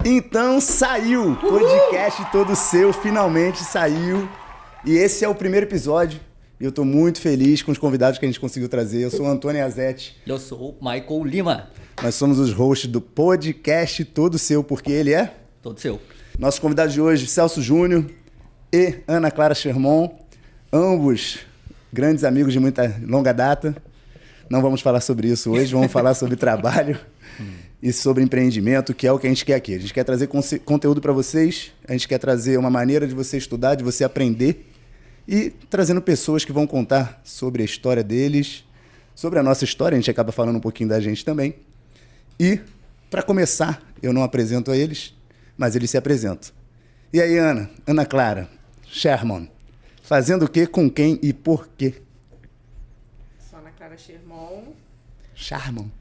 Então saiu! Podcast todo seu, finalmente saiu. E esse é o primeiro episódio. E eu tô muito feliz com os convidados que a gente conseguiu trazer. Eu sou o Antônio Azetti. Eu sou o Michael Lima. Nós somos os hosts do podcast todo seu, porque ele é... Todo seu. Nossos convidados de hoje, Celso Júnior e Ana Clara Sherman. Ambos grandes amigos de muita longa data. Não vamos falar sobre isso hoje, vamos falar sobre trabalho e sobre empreendimento, que é o que a gente quer aqui. A gente quer trazer conteúdo para vocês, a gente quer trazer uma maneira de você estudar, de você aprender e trazendo pessoas que vão contar sobre a história deles, sobre a nossa história, a gente acaba falando um pouquinho da gente também. E, para começar, eu não apresento a eles, mas eles se apresentam. E aí, Ana Clara Sherman, fazendo o quê, com quem e por quê? Sou Ana Clara Sherman. Sherman.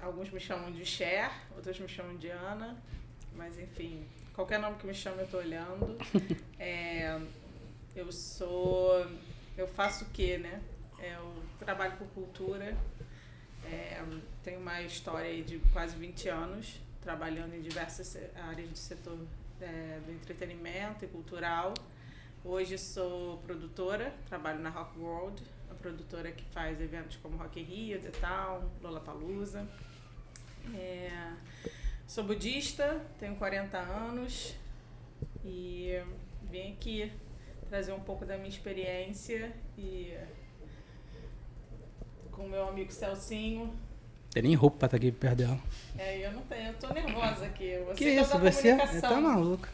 Alguns me chamam de Cher, outros me chamam de Ana, mas enfim, qualquer nome que me chame eu tô olhando. Eu faço o quê, né? Eu trabalho com cultura, tenho uma história aí de quase 20 anos, trabalhando em diversas áreas do setor do entretenimento e cultural. Hoje sou produtora, trabalho na Rock World, a produtora que faz eventos como Rock in Rio, The Town, Lollapalooza. Sou budista, tenho 40 anos e vim aqui trazer um pouco da minha experiência e com o meu amigo Celcinho. Tem nem roupa pra estar aqui perto dela. Eu não tenho, eu tô nervosa aqui. Você Que isso, você tá maluca.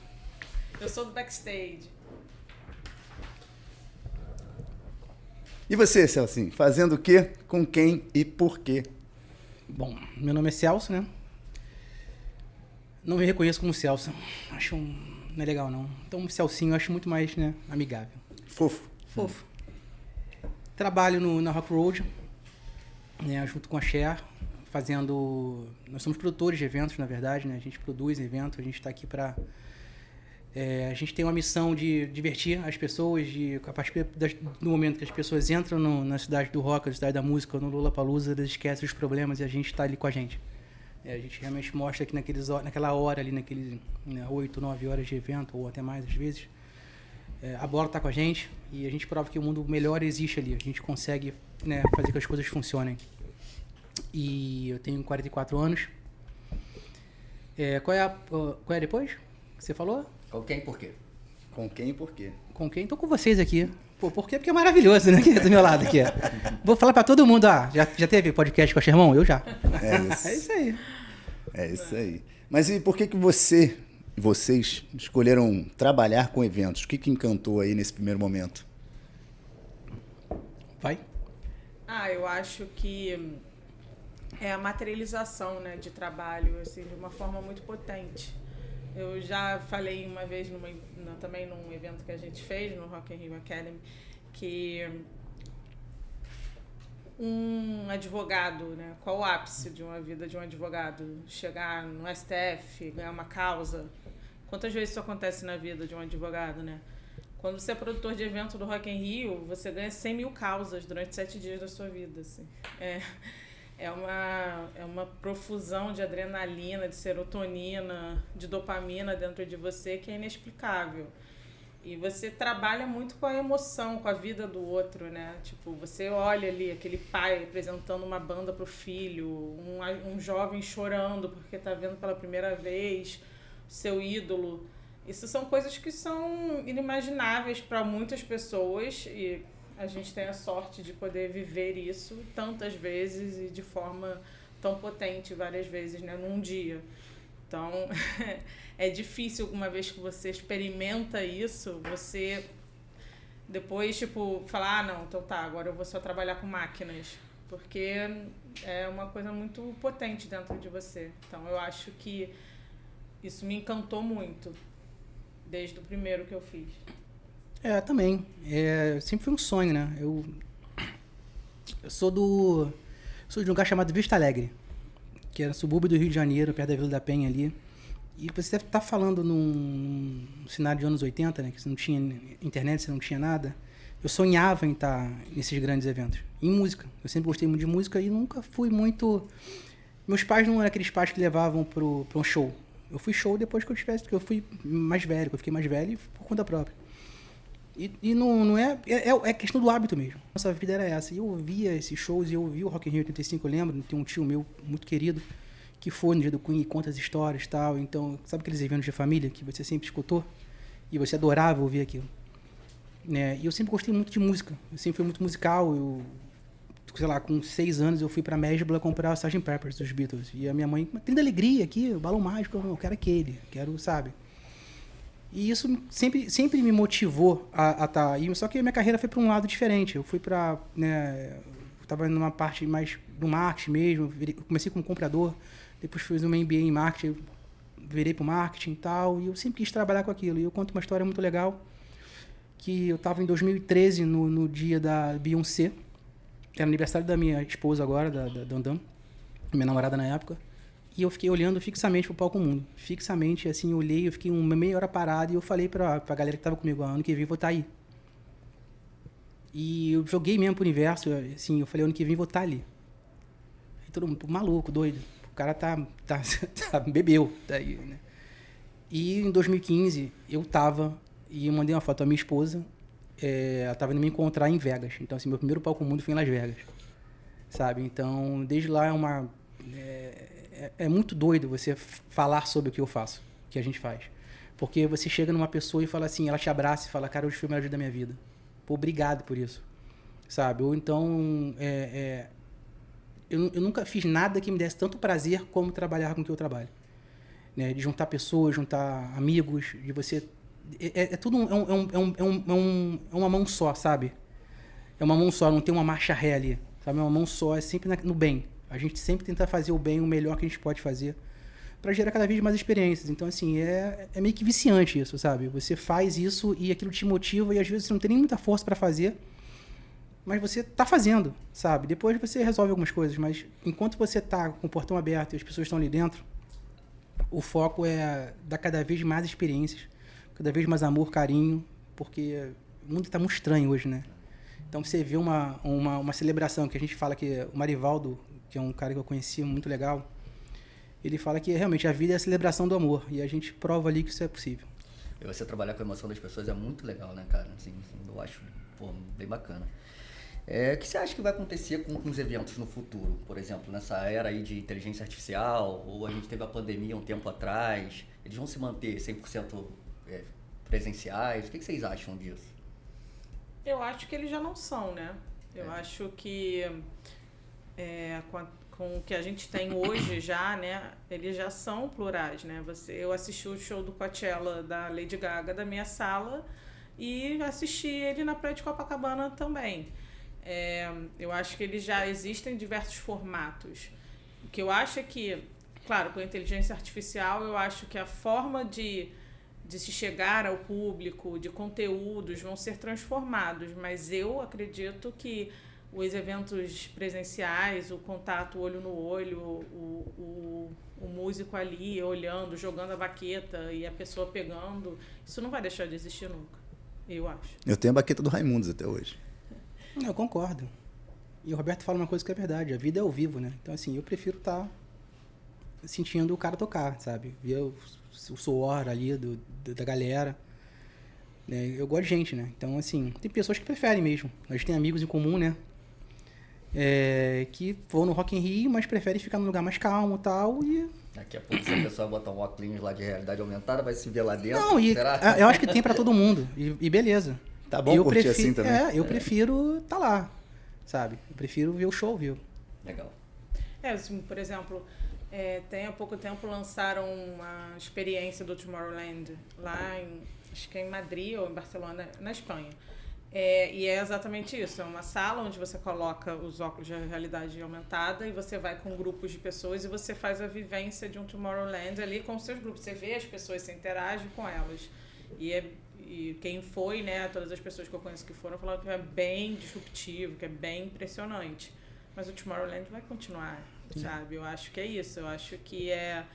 Eu sou do backstage. E você, Celcinho, fazendo o quê, com quem e por quê? Bom, meu nome é Celso, né? Não me reconheço como Celso. Não é legal, não. Então, Celcinho eu acho muito mais, né, amigável. Fofo. Trabalho na Rock Road, né, junto com a Cher, fazendo... Nós somos produtores de eventos, na verdade, né? A gente produz eventos, a gente está aqui para... a gente tem uma missão de divertir as pessoas, a partir do momento que as pessoas entram na cidade do rock, na cidade da música, no Lollapalooza, eles esquecem os problemas e a gente está ali com a gente. A gente realmente mostra que naquela hora ali, 8, 9 horas de evento, ou até mais às vezes, a bola está com a gente e a gente prova que o mundo melhor existe ali. A gente consegue, né, fazer que as coisas funcionem. E eu tenho 44 anos. Qual é depois que você falou? Com quem e por quê? Com quem e por quê? Com quem? Tô com vocês aqui. Pô, por quê? Porque é maravilhoso, né? Aqui do meu lado aqui. Vou falar pra todo mundo, já teve podcast com a Sherman? Eu já. É isso aí. É isso aí. Mas e por que vocês escolheram trabalhar com eventos? O que encantou aí nesse primeiro momento? Vai. Eu acho que é a materialização, né, de trabalho, assim, de uma forma muito potente. Eu já falei uma vez também num evento que a gente fez no Rock in Rio Academy, que um advogado, né, qual o ápice de uma vida de um advogado? Chegar no STF, ganhar uma causa. Quantas vezes isso acontece na vida de um advogado, né? Quando você é produtor de evento do Rock in Rio, você ganha 100 mil causas durante 7 dias da sua vida, assim. É uma profusão de adrenalina, de serotonina, de dopamina dentro de você que é inexplicável. E você trabalha muito com a emoção, com a vida do outro, né? Tipo, você olha ali aquele pai apresentando uma banda pro filho, um jovem chorando porque tá vendo pela primeira vez seu ídolo. Isso são coisas que são inimagináveis para muitas pessoas e a gente tem a sorte de poder viver isso tantas vezes e de forma tão potente várias vezes, né, num dia. Então, é difícil, uma vez que você experimenta isso, você depois, falar, não, então tá, agora eu vou só trabalhar com máquinas, porque é uma coisa muito potente dentro de você. Então, eu acho que isso me encantou muito, desde o primeiro que eu fiz. Também. Sempre foi um sonho, né? Eu sou de um lugar chamado Vista Alegre, que era subúrbio do Rio de Janeiro, perto da Vila da Penha ali. E você deve estar falando num cenário de anos 80, né? Que você não tinha internet, você não tinha nada. Eu sonhava em estar nesses grandes eventos. Em música. Eu sempre gostei muito de música e nunca fui muito Meus pais não eram aqueles pais que levavam pra um show. Eu fui show depois que eu fui mais velho, que eu fiquei mais velho e por conta própria. E não é... É questão do hábito mesmo. Nossa vida era essa. E eu ouvia esses shows, e eu ouvi o Rock in Rio 85, eu lembro, tem um tio meu muito querido, que foi no dia do Queen e conta as histórias e tal. Então, sabe aqueles eventos de família que você sempre escutou? E você adorava ouvir aquilo. Né? E eu sempre gostei muito de música. Eu sempre fui muito musical. Eu, sei lá, com 6 anos eu fui pra Mesbla comprar o Sgt. Pepper's dos Beatles. E a minha mãe, tem da alegria aqui, o balão mágico, eu quero aquele, quero, sabe? E isso sempre me motivou a estar aí. Só que a minha carreira foi para um lado diferente. Eu fui para... Né, eu estava numa parte mais do marketing mesmo. Eu comecei como comprador. Depois fiz uma MBA em marketing. Virei para o marketing e tal. E eu sempre quis trabalhar com aquilo. E eu conto uma história muito legal. Que eu estava em 2013, no dia da Beyoncé. Era aniversário da minha esposa agora, da Dandam. Minha namorada na época. E eu fiquei olhando fixamente pro Palco Mundo. Fixamente, assim, eu olhei, eu fiquei uma meia hora parado e eu falei pra galera que tava comigo, ano que vem vou estar aí. E eu joguei mesmo pro universo, assim, eu falei, ano que vem vou estar ali. Aí todo mundo, maluco, doido. O cara bebeu. Tá aí, né? E em 2015, eu tava, e eu mandei uma foto à minha esposa, ela tava indo me encontrar em Vegas. Então, assim, meu primeiro Palco Mundo foi em Las Vegas. Sabe? Então, desde lá é muito doido você falar sobre o que eu faço, o que a gente faz. Porque você chega numa pessoa e fala assim, ela te abraça e fala, cara, hoje foi o melhor dia da minha vida. Pô, obrigado por isso. Sabe? Ou então, eu nunca fiz nada que me desse tanto prazer como trabalhar com o que eu trabalho. Né? De juntar pessoas, juntar amigos, de você... tudo uma mão só, sabe? É uma mão só, não tem uma marcha ré ali. Sabe? É uma mão só, é sempre no bem. A gente sempre tenta fazer o bem, o melhor que a gente pode fazer, para gerar cada vez mais experiências. Então, assim, é meio que viciante isso, sabe? Você faz isso e aquilo te motiva e às vezes você não tem nem muita força para fazer, mas você tá fazendo, sabe? Depois você resolve algumas coisas, mas enquanto você tá com o portão aberto e as pessoas estão ali dentro, o foco é dar cada vez mais experiências, cada vez mais amor, carinho, porque o mundo tá muito estranho hoje, né? Então, você vê uma celebração, que a gente fala que o Marivaldo, que é um cara que eu conheci, muito legal, ele fala que realmente a vida é a celebração do amor, e a gente prova ali que isso é possível. E você trabalhar com a emoção das pessoas é muito legal, né, cara? Assim, eu acho, bem bacana. O que você acha que vai acontecer com os eventos no futuro? Por exemplo, nessa era aí de inteligência artificial, ou a gente teve a pandemia um tempo atrás, eles vão se manter 100% presenciais? O que vocês acham disso? Eu acho que eles já não são, né? Eu acho que com o que a gente tem hoje já, né? Eles já são plurais, né? Eu assisti o show do Coachella da Lady Gaga da minha sala e assisti ele na Praia de Copacabana também. Eu acho que eles já existem em diversos formatos. O que eu acho é que, claro, com a inteligência artificial, eu acho que a forma de se chegar ao público, de conteúdos, vão ser transformados. Mas eu acredito que os eventos presenciais, o contato olho no olho, o músico ali olhando, jogando a baqueta e a pessoa pegando, isso não vai deixar de existir nunca, eu acho. Eu tenho a baqueta do Raimundos até hoje. Eu concordo. E o Roberto fala uma coisa que é verdade, a vida é ao vivo, né? Então, assim, eu prefiro estar sentindo o cara tocar, sabe? Ver o suor ali da galera. Né? Eu gosto de gente, né? Então, assim, tem pessoas que preferem mesmo. A gente tem amigos em comum, né? Que vão no Rock in Rio, mas preferem ficar num lugar mais calmo e tal. E Daqui a pouco, se a pessoa botar um óculos lá de realidade aumentada, vai se ver lá dentro. não, será? eu acho que tem pra todo mundo. E beleza. Tá bom curtir assim também. Eu prefiro tá lá, sabe? Eu prefiro ver o show, viu? Legal. Assim, por exemplo, há pouco tempo lançaram uma experiência do Tomorrowland lá acho que é em Madrid ou em Barcelona, na Espanha. E é exatamente isso, é uma sala onde você coloca os óculos de realidade aumentada e você vai com grupos de pessoas e você faz a vivência de um Tomorrowland ali com os seus grupos. Você vê as pessoas, você interage com elas. E quem foi, né, todas as pessoas que eu conheço que foram, falaram que é bem disruptivo, que é bem impressionante. Mas o Tomorrowland vai continuar, sabe? Eu acho que é isso, eu acho que é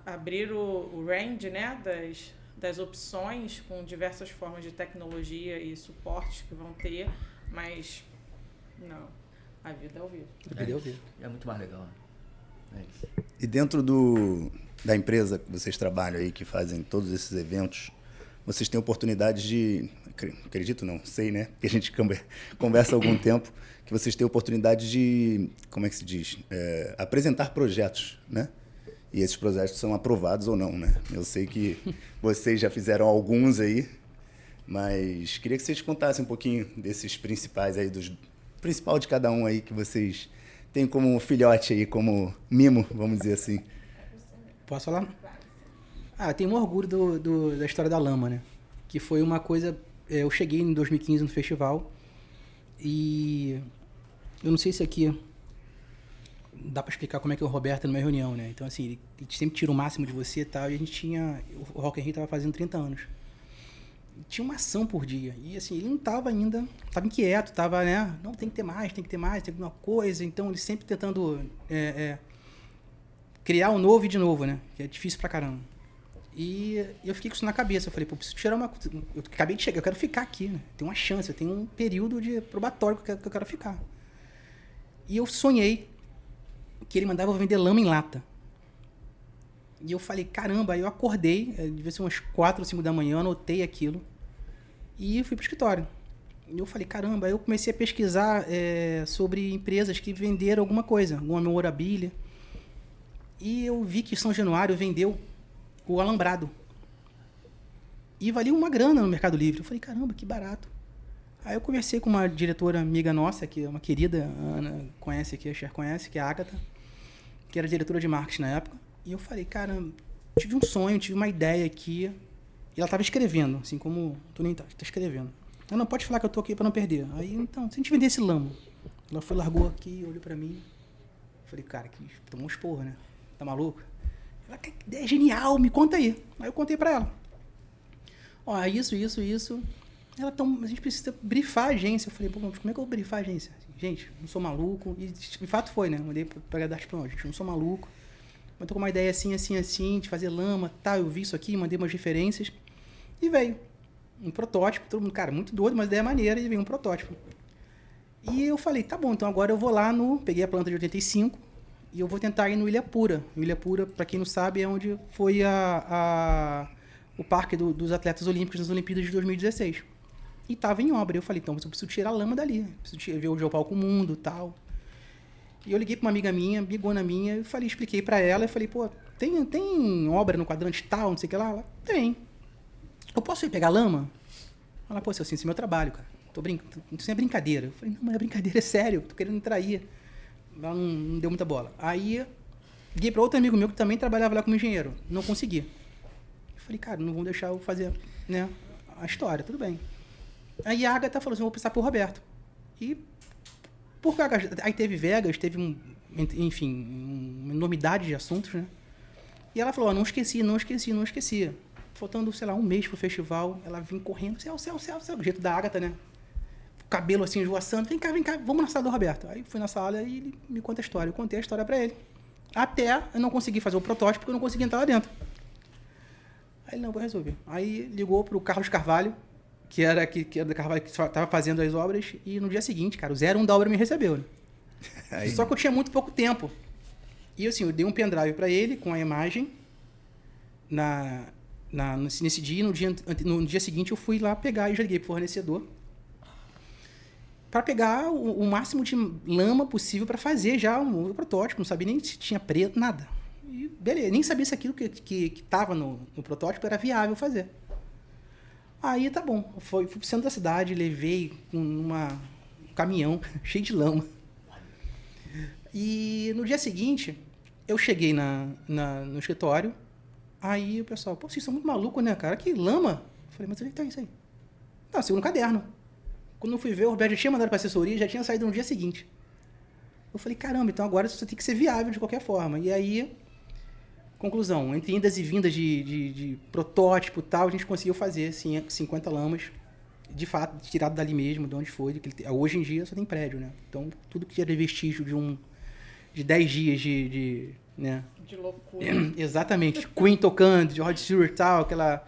abrir o range, né, das opções com diversas formas de tecnologia e suportes que vão ter, mas não, a vida é ao vivo. A vida é ao vivo. É muito mais legal, né? É isso. E dentro da empresa que vocês trabalham aí, que fazem todos esses eventos, vocês têm oportunidade de... Acredito não, sei, né? Porque a gente conversa há algum tempo, que vocês têm oportunidade de, como é que se diz? Apresentar projetos, né? E esses projetos são aprovados ou não, né? Eu sei que vocês já fizeram alguns aí, mas queria que vocês contassem um pouquinho desses principais aí, dos principal de cada um aí que vocês têm como filhote aí, como mimo, vamos dizer assim. Posso falar? Eu tenho um orgulho da história da lama, né? Que foi uma coisa... Eu cheguei em 2015 no festival e eu não sei se aqui dá pra explicar como é que é o Roberto numa reunião, né? Então, assim, ele sempre tira o máximo de você e tal, e a gente tinha... O Rock in Rio tava fazendo 30 anos. Tinha uma ação por dia. E, assim, ele não tava ainda... Tava inquieto, tava, né? Não, tem que ter mais, tem alguma coisa. Então, ele sempre tentando criar um novo e de novo, né? Que é difícil pra caramba. E eu fiquei com isso na cabeça. Eu falei, pô, preciso tirar uma... Eu acabei de chegar, eu quero ficar aqui, né? Tem uma chance, eu tenho um período de probatório que eu quero ficar. E eu sonhei que ele mandava eu vender lama em lata. E eu falei, caramba, aí eu acordei, devia ser umas 4 ou 5 da manhã, eu anotei aquilo e fui pro escritório. E eu falei, caramba, aí eu comecei a pesquisar sobre empresas que venderam alguma coisa, alguma memorabilia. E eu vi que São Januário vendeu o alambrado. E valia uma grana no Mercado Livre. Eu falei, caramba, que barato. Aí eu conversei com uma diretora amiga nossa, que é uma querida, a Ana conhece aqui, a Cher conhece, que é a Agatha, que era diretora de marketing na época. E eu falei, cara, tive um sonho, tive uma ideia aqui. E ela estava escrevendo, assim como tu nem tá escrevendo. Ela não pode falar que eu tô aqui para não perder. Aí, então, se a gente vender esse lamo. Ela foi, largou aqui, olhou para mim. Eu falei, cara, que tomou um esporro, né? Tá maluco? Ela, que ideia genial, me conta aí. Aí eu contei para ela. Ó, isso. Ela, então, a gente precisa brifar a agência. Eu falei, pô, como é que eu vou brifar a agência? Gente, não sou maluco. E de fato foi, né? Eu mandei pra dar tipo, gente, não sou maluco. Mas tô com uma ideia assim, de fazer lama, tal. Eu vi isso aqui, mandei umas referências. E veio um protótipo. Todo mundo, cara, muito doido, mas ideia maneira. E veio um protótipo. E eu falei, tá bom, então agora eu vou lá peguei a planta de 85 e eu vou tentar ir no Ilha Pura. Ilha Pura, pra quem não sabe, é onde foi o parque dos atletas olímpicos nas Olimpíadas de 2016. E tava em obra. Eu falei, então, eu preciso tirar a lama dali. Preciso ver o Geopalco Mundo e tal. E eu liguei pra uma amiga minha, bigona minha, e falei, expliquei pra ela, e falei, pô, tem obra no quadrante tal, não sei o que lá? Ela, tem. Eu posso ir pegar lama? Ela, pô, assim, esse é meu trabalho, cara. Isso é brincadeira. Eu falei, não, mas é brincadeira, é sério, tô querendo trair. Ela não deu muita bola. Aí, liguei pra outro amigo meu que também trabalhava lá como engenheiro. Não consegui. Eu falei, cara, não vão deixar eu fazer, né, a história, tudo bem. Aí a Agatha falou assim, vou precisar pro Roberto. E aí teve Vegas, teve uma enormidade de assuntos, né? E ela falou, não esqueci. Faltando, sei lá, um mês pro festival, ela vinha correndo, céu, o jeito da Agatha, né? O cabelo assim, esvoaçando, vem cá, vamos na sala do Roberto. Aí fui na sala e ele me conta a história. Eu contei a história pra ele. Até eu não consegui fazer o protótipo, porque eu não consegui entrar lá dentro. Aí ele, não, vou resolver. Aí ligou pro Carlos Carvalho, que era da Carvalho, que estava fazendo as obras, e no dia seguinte, cara, o 01 da obra me recebeu, né? Só que eu tinha muito pouco tempo. E assim, eu dei um pendrive para ele com a imagem nesse dia, e no dia seguinte eu fui lá pegar e já liguei pro fornecedor para pegar o máximo de lama possível para fazer já o protótipo. Não sabia nem se tinha preto, nada. E beleza, nem sabia se aquilo que estava no protótipo era viável fazer. Aí tá bom, fui pro centro da cidade, levei um caminhão cheio de lama. E no dia seguinte, eu cheguei no escritório, aí o pessoal, pô, vocês são muito malucos, né, cara? Que lama? Eu falei, mas onde tá isso aí? Tá, segundo caderno. Quando eu fui ver, o Roberto já tinha mandado pra assessoria, já tinha saído no dia seguinte. Eu falei, caramba, então agora isso tem que ser viável de qualquer forma. E aí, conclusão, entre indas e vindas de protótipo e tal, a gente conseguiu fazer 50 lamas, de fato, tirado dali mesmo, de onde foi. Hoje em dia só tem prédio, né? Então, tudo que era vestígio de 10 dias né? De loucura. Exatamente. Queen tocando, de Rod Stewart e tal, aquela...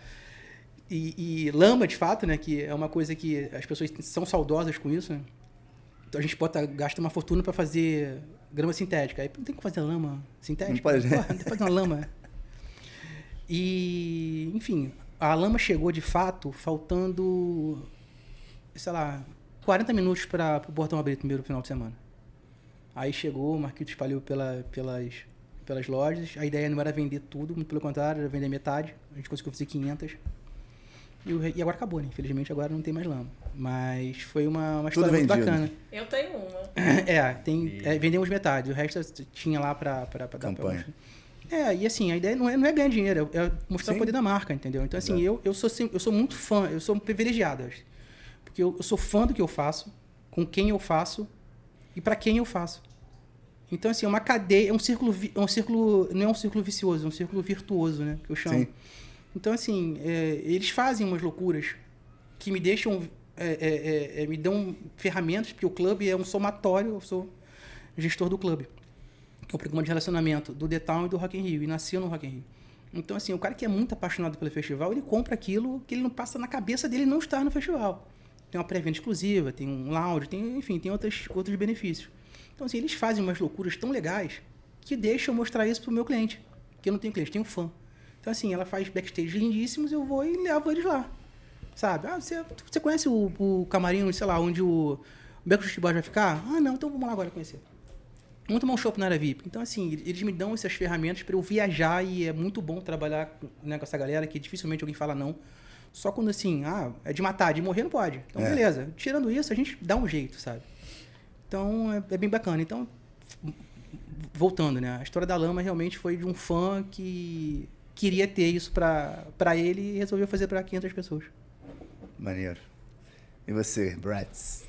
E lama, de fato, né? Que é uma coisa que as pessoas são saudosas com isso, né? a gente gasta uma fortuna para fazer grama sintética. Aí não tem que fazer lama sintética? Não pode, Porra, tem que fazer uma lama. E, enfim, a lama chegou de fato faltando, sei lá, 40 minutos para o portão abrir no primeiro final de semana. Aí chegou, o Marquito espalhou pelas lojas. A ideia não era vender tudo, muito pelo contrário, era vender metade. A gente conseguiu fazer 500. E agora acabou, né? Infelizmente agora não tem mais lama. Mas foi uma história muito bacana. Eu tenho uma. Vendemos metade. O resto tinha lá para campanha. E assim, a ideia não é ganhar dinheiro, é mostrar o poder da marca, entendeu? Então, assim, eu sou muito fã, eu sou privilegiado, acho. Porque eu sou fã do que eu faço, com quem eu faço e para quem eu faço. Então, assim, é uma cadeia, não é um círculo vicioso, é um círculo virtuoso, né? Que eu chamo. Sim. Então, assim, eles fazem umas loucuras que me deixam, me dão ferramentas, porque o clube é um somatório, eu sou gestor do clube, que é o programa de relacionamento do The Town e do Rock in Rio, e nasceu no Rock in Rio. Então, assim, o cara que é muito apaixonado pelo festival, ele compra aquilo que ele não passa na cabeça dele não estar no festival. Tem uma pré-venda exclusiva, tem um lounge, tem outros benefícios. Então, assim, eles fazem umas loucuras tão legais que deixam eu mostrar isso pro meu cliente. Porque eu não tenho cliente, tenho fã. Então, assim, ela faz backstage lindíssimos, eu vou e levo eles lá. Sabe? Você conhece o camarim, sei lá, onde o Backstreet Boys vai ficar? Ah, não, então vamos lá agora conhecer. Vamos tomar um shopping na área VIP. Então, assim, eles me dão essas ferramentas para eu viajar e é muito bom trabalhar, né, com essa galera que dificilmente alguém fala não. Só quando, assim, é de matar, de morrer não pode. Então, beleza. Tirando isso, a gente dá um jeito, sabe? Então, é bem bacana. Então, voltando, né? A história da lama realmente foi de um fã que queria ter isso para ele e resolveu fazer para 500 pessoas. Maneiro. E você, Bratz?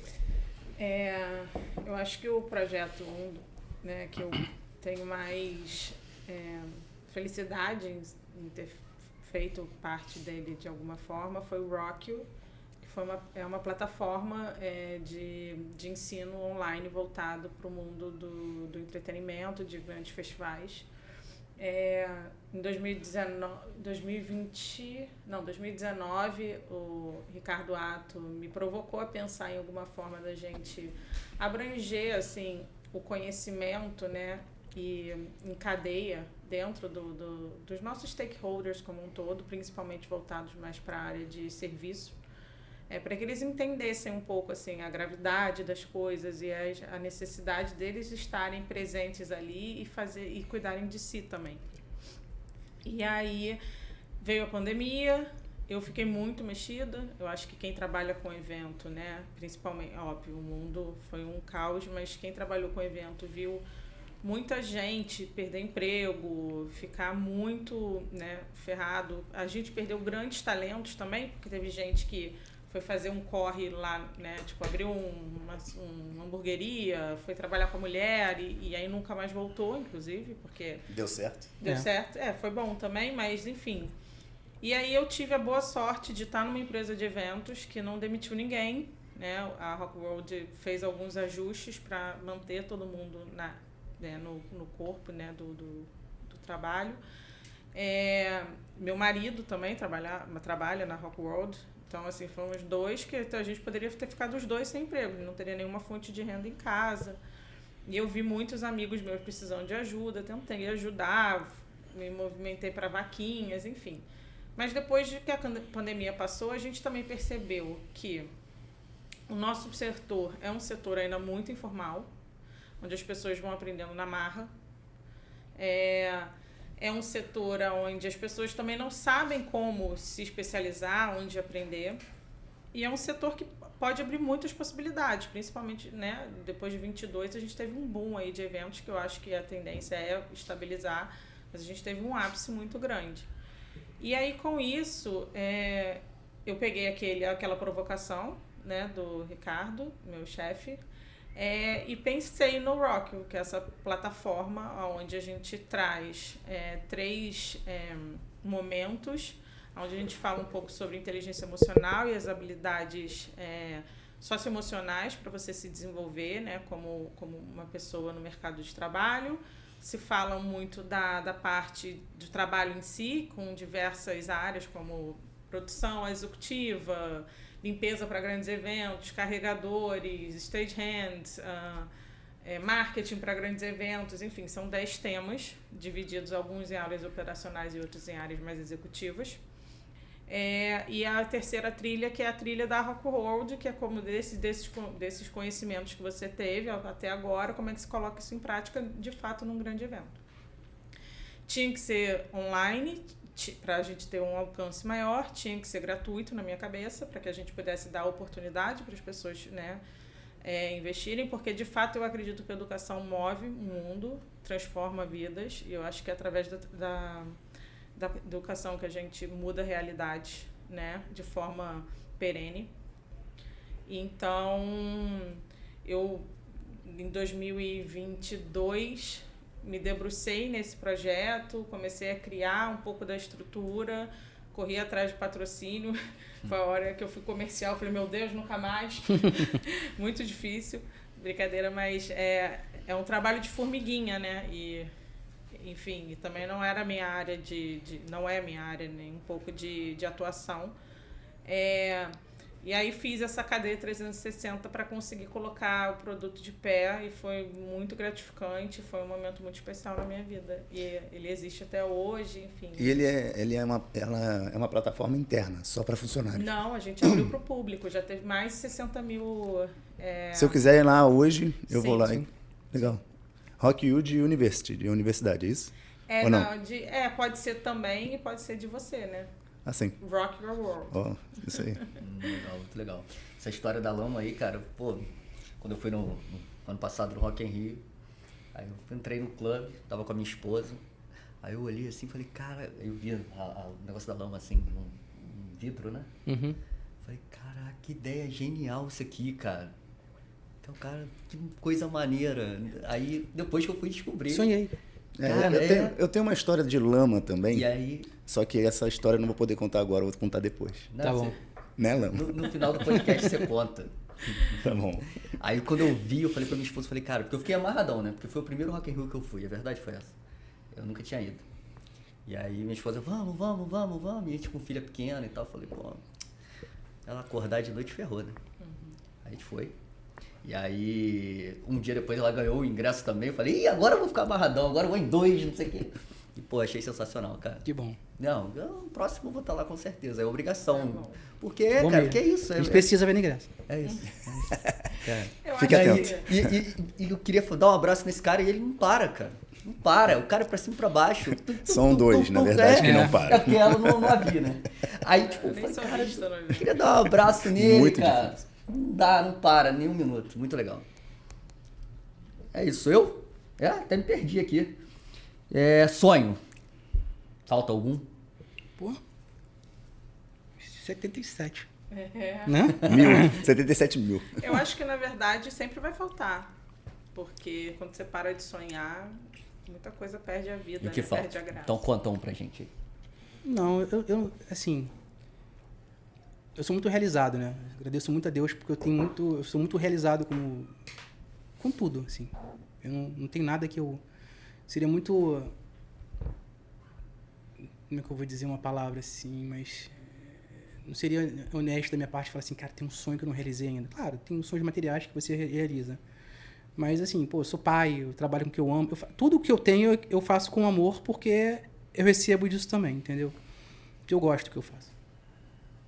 Eu acho que o projeto, né, que eu tenho mais felicidade em ter feito parte dele de alguma forma foi o Rockio, que é uma plataforma de ensino online voltado para o mundo do entretenimento, de grandes festivais. Em 2019, o Ricardo Atto me provocou a pensar em alguma forma da gente abranger assim, o conhecimento, né, e em cadeia dentro dos nossos stakeholders como um todo, principalmente voltados mais para a área de serviço, para que eles entendessem um pouco assim, a gravidade das coisas e a necessidade deles estarem presentes ali e cuidarem de si também. E aí veio a pandemia, eu fiquei muito mexida. Eu acho que quem trabalha com evento, né, principalmente, óbvio, o mundo foi um caos, mas quem trabalhou com evento viu muita gente perder emprego, ficar muito, né, ferrado. A gente perdeu grandes talentos também, porque teve gente que foi fazer um corre lá, né, tipo, abriu uma hamburgueria, foi trabalhar com a mulher e aí nunca mais voltou, inclusive, porque... Deu certo. Deu certo, foi bom também, mas enfim. E aí eu tive a boa sorte de estar numa empresa de eventos que não demitiu ninguém, né, a Rock World fez alguns ajustes para manter todo mundo no corpo, né, do trabalho. Meu marido também trabalha na Rock World. Então, assim, foram os dois que a gente poderia ter ficado os dois sem emprego, não teria nenhuma fonte de renda em casa. E eu vi muitos amigos meus precisando de ajuda, tentei ajudar, me movimentei para vaquinhas, enfim. Mas depois de que a pandemia passou, a gente também percebeu que o nosso setor é um setor ainda muito informal, onde as pessoas vão aprendendo na marra. É um setor onde as pessoas também não sabem como se especializar, onde aprender. E é um setor que pode abrir muitas possibilidades, principalmente, né, depois de 22 a gente teve um boom aí de eventos que eu acho que a tendência é estabilizar, mas a gente teve um ápice muito grande. E aí com isso, eu peguei aquela provocação, né, do Ricardo, meu chefe, e pensei no Rockio, que é essa plataforma onde a gente traz 3 momentos, onde a gente fala um pouco sobre inteligência emocional e as habilidades socioemocionais para você se desenvolver, né, como uma pessoa no mercado de trabalho. Se fala muito da parte do trabalho em si, com diversas áreas, como produção executiva, limpeza para grandes eventos, carregadores, stagehands, marketing para grandes eventos, enfim, são 10 temas, divididos alguns em áreas operacionais e outros em áreas mais executivas. E a terceira trilha, que é a trilha da Rock World, que é como desses conhecimentos que você teve até agora, como é que se coloca isso em prática, de fato, num grande evento. Tinha que ser online, para a gente ter um alcance maior, tinha que ser gratuito na minha cabeça, para que a gente pudesse dar oportunidade para as pessoas, né, investirem, porque, de fato, eu acredito que a educação move o mundo, transforma vidas, e eu acho que é através da educação que a gente muda a realidade, né, de forma perene. Então, eu, em 2022, me debrucei nesse projeto, comecei a criar um pouco da estrutura, corri atrás de patrocínio, foi a hora que eu fui comercial, falei, meu Deus, nunca mais, muito difícil, brincadeira, mas é um trabalho de formiguinha, né, enfim, e também não era minha área não é minha área nem um pouco de atuação. E aí fiz essa cadeia 360 para conseguir colocar o produto de pé e foi muito gratificante, foi um momento muito especial na minha vida. E ele existe até hoje, enfim. E ela é uma plataforma interna, só para funcionários? Não, a gente abriu para o público, já teve mais de 60 mil... Se eu quiser ir lá hoje, eu vou lá. Sim. Legal. Rockwood University, de universidade, é isso? Ou não? Pode ser também e pode ser de você, né? Assim. Rock Your World. Isso aí. Legal, muito legal. Essa história da lama aí, cara, pô, quando eu fui no ano passado no Rock in Rio, aí eu entrei no clube, tava com a minha esposa, aí eu olhei assim e falei, cara, eu vi o negócio da lama assim, num vidro, né? Uhum. Falei, caraca, que ideia genial isso aqui, cara. Então, cara, que coisa maneira. Aí, depois que eu fui descobrir... Sonhei. Eu tenho uma história de lama também, E aí... só que essa história eu não vou poder contar agora, eu vou contar depois. Não, Tá bom. Né, Lama? No final do podcast você conta. Tá bom. Aí quando eu vi, eu falei pra minha esposa, falei, cara, porque eu fiquei amarradão, né? Porque foi o primeiro Rock in Rio que eu fui, a verdade foi essa. Eu nunca tinha ido. E aí minha esposa, vamos. E a gente com filha pequena e tal, eu falei, pô, ela acordar de noite ferrou, né? Aí a gente foi. E aí, um dia depois ela ganhou o ingresso também, eu falei, agora eu vou ficar amarradão, agora eu vou em 2, não sei o quê. E, pô, achei sensacional, cara. Que bom. Não, o próximo eu vou estar lá com certeza, é obrigação. Porque, Bom cara, mesmo. que é isso? A gente precisa ver no ingresso. É isso. Cara. Fique atento. E eu queria dar um abraço nesse cara e ele não para, cara. Não para, o cara é pra cima e pra baixo. São dois, na verdade, que não param. É porque ela não havia, né? Aí, tipo, eu Nem falei, sou cara, vista, eu queria dar um abraço nele, Muito cara. difícil. Não para, nem um minuto. Muito legal. É isso, eu? Até me perdi aqui. Sonho. Falta algum? Pô. 77. É. Né? 77 mil. Eu acho que, na verdade, sempre vai faltar. Porque quando você para de sonhar, muita coisa perde a vida, E o que né? falta? Perde a graça. Então conta um pra gente aí. Não, eu assim, eu sou muito realizado, né? Agradeço muito a Deus porque eu sou muito realizado com tudo, assim. Eu não tenho nada que eu seria muito, como é que eu vou dizer uma palavra assim, mas não seria honesto da minha parte falar assim, cara, tem um sonho que eu não realizei ainda. Claro, tem sonhos materiais que você realiza. Mas assim, pô, eu sou pai, eu trabalho com o que eu amo. Tudo que eu tenho, eu faço com amor porque eu recebo disso também, entendeu? Porque eu gosto do que eu faço.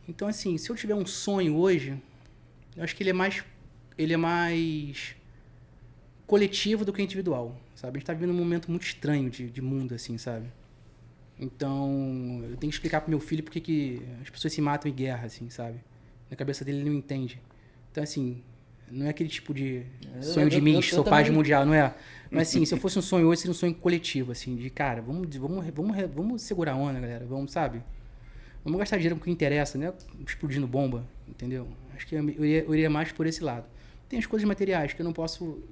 Então, assim, se eu tiver um sonho hoje, eu acho que ele é mais coletivo do que individual, sabe? A gente tá vivendo um momento muito estranho de mundo, assim, sabe? Então, eu tenho que explicar pro meu filho porque que as pessoas se matam em guerra, assim, sabe? Na cabeça dele, ele não entende. Então, assim, não é aquele tipo de sonho de mim, sou paz mundial, não é? Mas, assim, se eu fosse um sonho hoje, seria um sonho coletivo, assim, de, cara, vamos segurar a onda, galera, vamos, sabe? Vamos gastar dinheiro com o que interessa, né? Explodindo bomba, entendeu? Acho que eu iria mais por esse lado. Tem as coisas materiais que eu não posso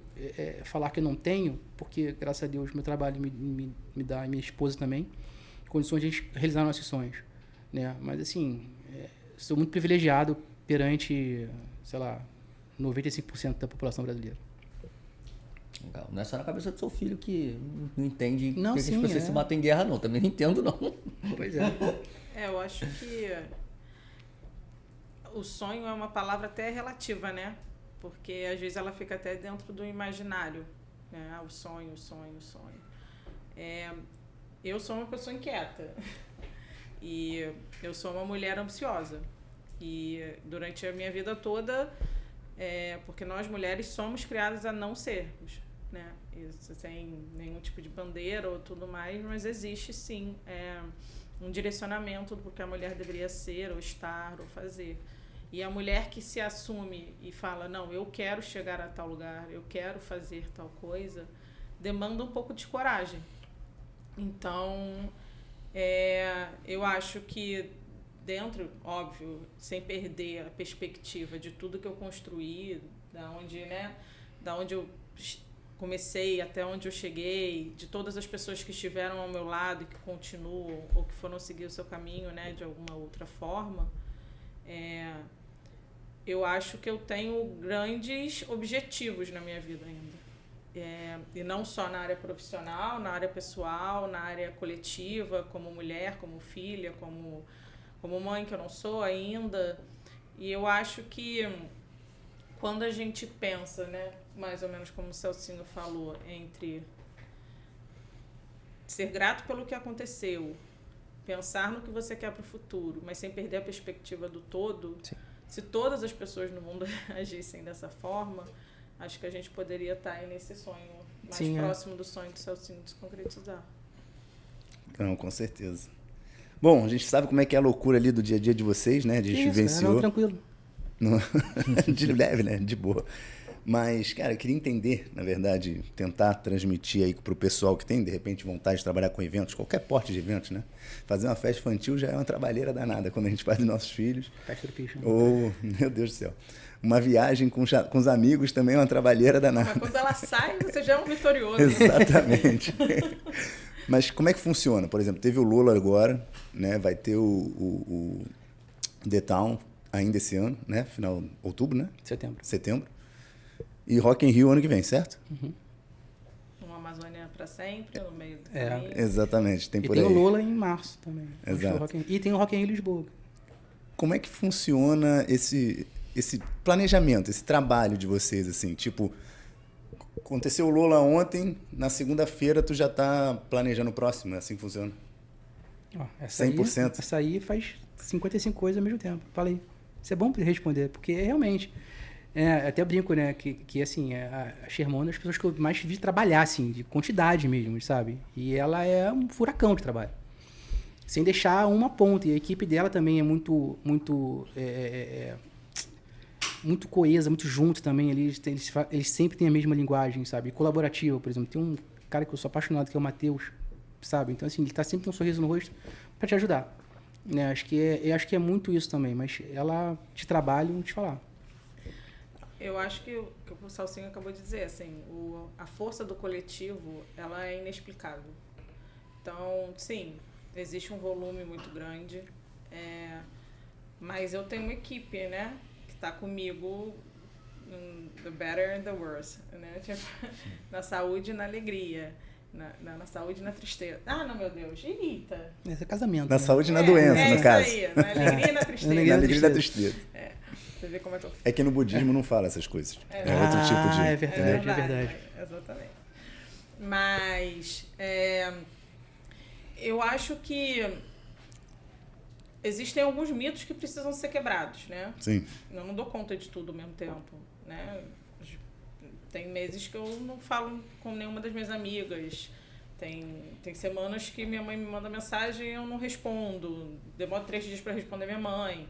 falar que eu não tenho, porque, graças a Deus, meu trabalho me dá, e minha esposa também, condições de a gente realizar nossos sonhos, né? Mas, assim, sou muito privilegiado perante, sei lá, 95% da população brasileira. Legal. Não é só na cabeça do seu filho que não entende Não, que sim, as pessoas se matam em guerra, não. Também não entendo, não. Pois é. Eu acho que o sonho é uma palavra até relativa, né? Porque às vezes ela fica até dentro do imaginário, né? O sonho, o sonho, o sonho. Eu sou uma pessoa inquieta e eu sou uma mulher ansiosa. E durante a minha vida toda, porque nós mulheres somos criadas a não sermos, né? Isso, sem nenhum tipo de bandeira ou tudo mais, mas existe sim um direcionamento do que a mulher deveria ser, ou estar, ou fazer. E a mulher que se assume e fala, não, eu quero chegar a tal lugar, eu quero fazer tal coisa, demanda um pouco de coragem. Então, eu acho que dentro, óbvio, sem perder a perspectiva de tudo que eu construí, da onde eu comecei até onde eu cheguei, de todas as pessoas que estiveram ao meu lado e que continuam ou que foram seguir o seu caminho, né, de alguma outra forma, eu acho que eu tenho grandes objetivos na minha vida ainda. E não só na área profissional, na área pessoal, na área coletiva, como mulher, como filha, como mãe, que eu não sou ainda. E eu acho que quando a gente pensa, né, mais ou menos como o Celcinho falou, entre ser grato pelo que aconteceu, pensar no que você quer para o futuro, mas sem perder a perspectiva do todo, sim. Se todas as pessoas no mundo agissem dessa forma, acho que a gente poderia estar aí nesse sonho mais sim, próximo do sonho do Celcinho de se concretizar. Não, com certeza. Bom, a gente sabe como é que é a loucura ali do dia a dia de vocês, né? A gente vivenciou. Não, tranquilo. De leve, né? De boa. Mas, cara, eu queria entender, na verdade, tentar transmitir aí pro pessoal que tem, de repente, vontade de trabalhar com eventos, qualquer porte de eventos, né? Fazer uma festa infantil já é uma trabalheira danada quando a gente faz dos nossos filhos. Festa do picho. Ou, meu Deus do céu. Uma viagem com os amigos também é uma trabalheira danada. Mas quando ela sai, você já é um vitorioso. Exatamente. Mas como é que funciona? Por exemplo, teve o Lola agora, né? Vai ter o The Town ainda esse ano, né? Final de outubro, né? Setembro. E Rock in Rio ano que vem, certo? Uhum. Uma Amazônia para sempre, no meio do caminho. Exatamente, tem por aí. E tem o Lola em março também. Exato. E tem o Rock in Rio Lisboa. Como é que funciona esse planejamento, esse trabalho de vocês, assim? Tipo, aconteceu o Lola ontem, na segunda-feira tu já tá planejando o próximo, é assim que funciona? 100%? Essa aí faz 55 coisas ao mesmo tempo. Falei, isso é bom para responder, porque realmente... até eu brinco, né, que assim, a Sherman é uma das pessoas que eu mais vi trabalhar, assim, de quantidade mesmo, sabe? E ela é um furacão de trabalho. Sem deixar uma ponta. E a equipe dela também é muito coesa, muito junto também. Eles sempre têm a mesma linguagem, sabe? Colaborativa, por exemplo. Tem um cara que eu sou apaixonado, que é o Matheus, sabe? Então, assim, ele tá sempre com um sorriso no rosto para te ajudar. Né? Acho que é muito isso também. Mas ela de trabalho, não te falar. Eu acho que o que o Celcinho acabou de dizer, assim, a força do coletivo, ela é inexplicável. Então, sim, existe um volume muito grande, mas eu tenho uma equipe, né, que está comigo the better and the worse, né, tipo, na saúde e na alegria. Na saúde e na tristeza. Ah, não, meu Deus. Eita. Esse é casamento. Na saúde e na doença, no caso. Isso aí, na alegria e na tristeza. Na alegria e na tristeza. Você vê como é que no budismo não fala essas coisas. É outro tipo de... É verdade. Exatamente. Mas eu acho que existem alguns mitos que precisam ser quebrados, né? Sim. Eu não dou conta de tudo ao mesmo tempo, né? Tem meses que eu não falo com nenhuma das minhas amigas. Tem semanas que minha mãe me manda mensagem e eu não respondo. Demoro 3 dias para responder minha mãe.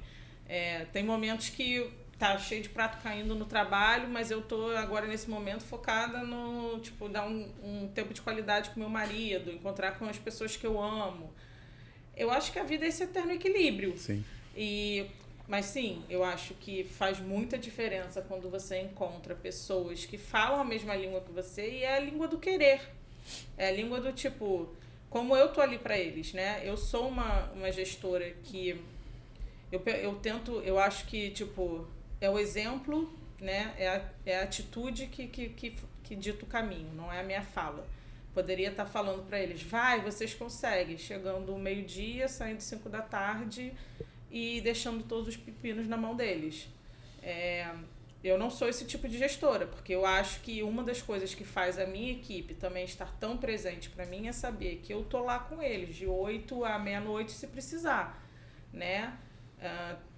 Tem momentos que tá cheio de prato caindo no trabalho, mas eu tô agora nesse momento focada no, tipo, dar um tempo de qualidade com meu marido, encontrar com as pessoas que eu amo. Eu acho que a vida é esse eterno equilíbrio. Sim. Mas sim, eu acho que faz muita diferença quando você encontra pessoas que falam a mesma língua que você e é a língua do querer. É a língua do tipo, como eu tô ali para eles, né? Eu sou uma gestora que eu acho que, tipo, é o exemplo, né? É a atitude que dita o caminho, não é a minha fala. Poderia estar falando para eles, vocês conseguem, chegando ao meio-dia, saindo 5 da tarde, e deixando todos os pepinos na mão deles. Eu não sou esse tipo de gestora, porque eu acho que uma das coisas que faz a minha equipe também estar tão presente para mim é saber que eu tô lá com eles, de 8 à meia-noite se precisar, né?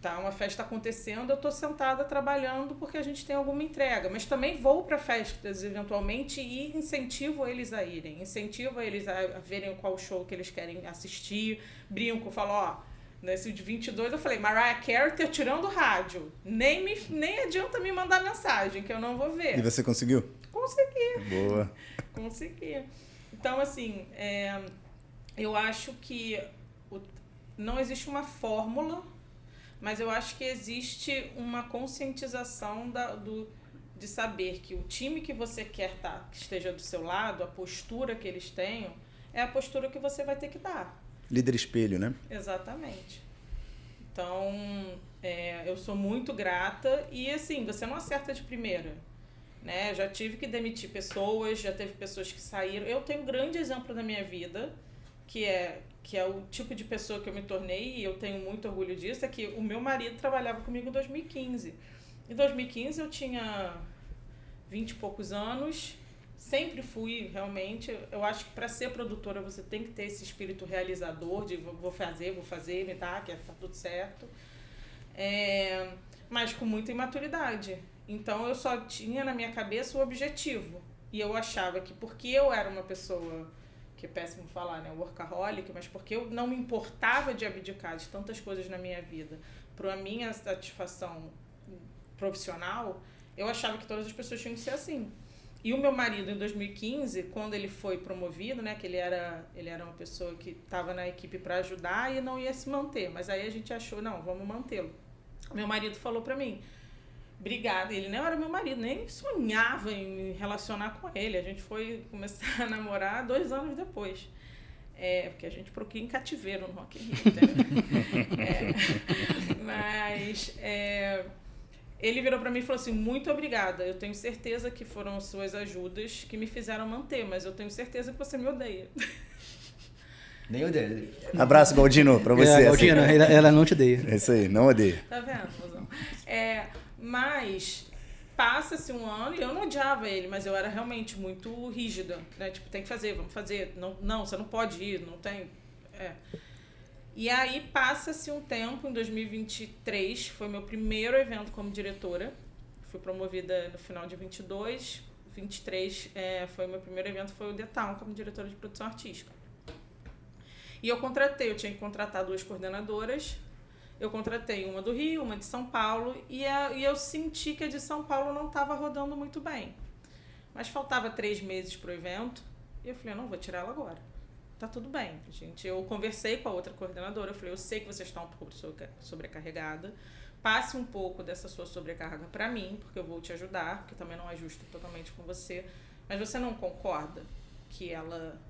Tá uma festa acontecendo, eu tô sentada trabalhando porque a gente tem alguma entrega, mas também vou para festas eventualmente e incentivo eles a irem, incentivo eles a verem qual show que eles querem assistir, brinco, falo, ó, nesse de 22 eu falei, Mariah Carey tá tirando o rádio, nem adianta me mandar mensagem que eu não vou ver. E você conseguiu? Consegui. Boa. Consegui. Então, assim, eu acho que não existe uma fórmula, mas eu acho que existe uma conscientização de saber que o time que você quer que esteja do seu lado, a postura que eles tenham, é a postura que você vai ter que dar. Líder espelho, né? Exatamente. Então, eu sou muito grata e, assim, você não acerta de primeira, né? Já tive que demitir pessoas, já teve pessoas que saíram. Eu tenho um grande exemplo na minha vida, que é o tipo de pessoa que eu me tornei, e eu tenho muito orgulho disso, é que o meu marido trabalhava comigo em 2015. Em 2015 eu tinha 20 e poucos anos, sempre fui, realmente. Eu acho que para ser produtora você tem que ter esse espírito realizador, de vou fazer, me dá, que tá tudo certo. Mas com muita imaturidade. Então eu só tinha na minha cabeça o objetivo. E eu achava que porque eu era uma pessoa, que é péssimo falar, né, workaholic, mas porque eu não me importava de abdicar de tantas coisas na minha vida para a minha satisfação profissional, eu achava que todas as pessoas tinham que ser assim. E o meu marido, em 2015, quando ele foi promovido, né, que ele era uma pessoa que estava na equipe para ajudar e não ia se manter, mas aí a gente achou, não, vamos mantê-lo. Meu marido falou para mim, obrigada, ele não era meu marido, nem sonhava em me relacionar com ele, a gente foi começar a namorar 2 anos depois. Porque a gente procura em cativeiro no Rock in Rio, entendeu? Mas ele virou pra mim e falou assim, muito obrigada, eu tenho certeza que foram suas ajudas que me fizeram manter, mas eu tenho certeza que você me odeia. Nem odeio. Abraço, Galdino, pra você. Galdino, ela não te odeia. É isso aí, não odeia. Tá vendo, mozão? Mas passa-se um ano e eu não odiava ele, mas eu era realmente muito rígida, né? Tipo, tem que fazer, vamos fazer. Não, você não pode ir, não tem... E aí passa-se um tempo, em 2023, foi meu primeiro evento como diretora. Fui promovida no final de 22, 23 foi meu primeiro evento, foi o The Town como diretora de produção artística. E eu tinha que contratar 2 coordenadoras. Eu contratei uma do Rio, uma de São Paulo, e eu senti que a de São Paulo não estava rodando muito bem. Mas faltava 3 meses para o evento, e eu falei, não, vou tirar ela agora. Tá tudo bem, gente. Eu conversei com a outra coordenadora, eu falei, eu sei que você está um pouco sobrecarregada, passe um pouco dessa sua sobrecarga para mim, porque eu vou te ajudar, porque também não é justo totalmente com você, mas você não concorda que ela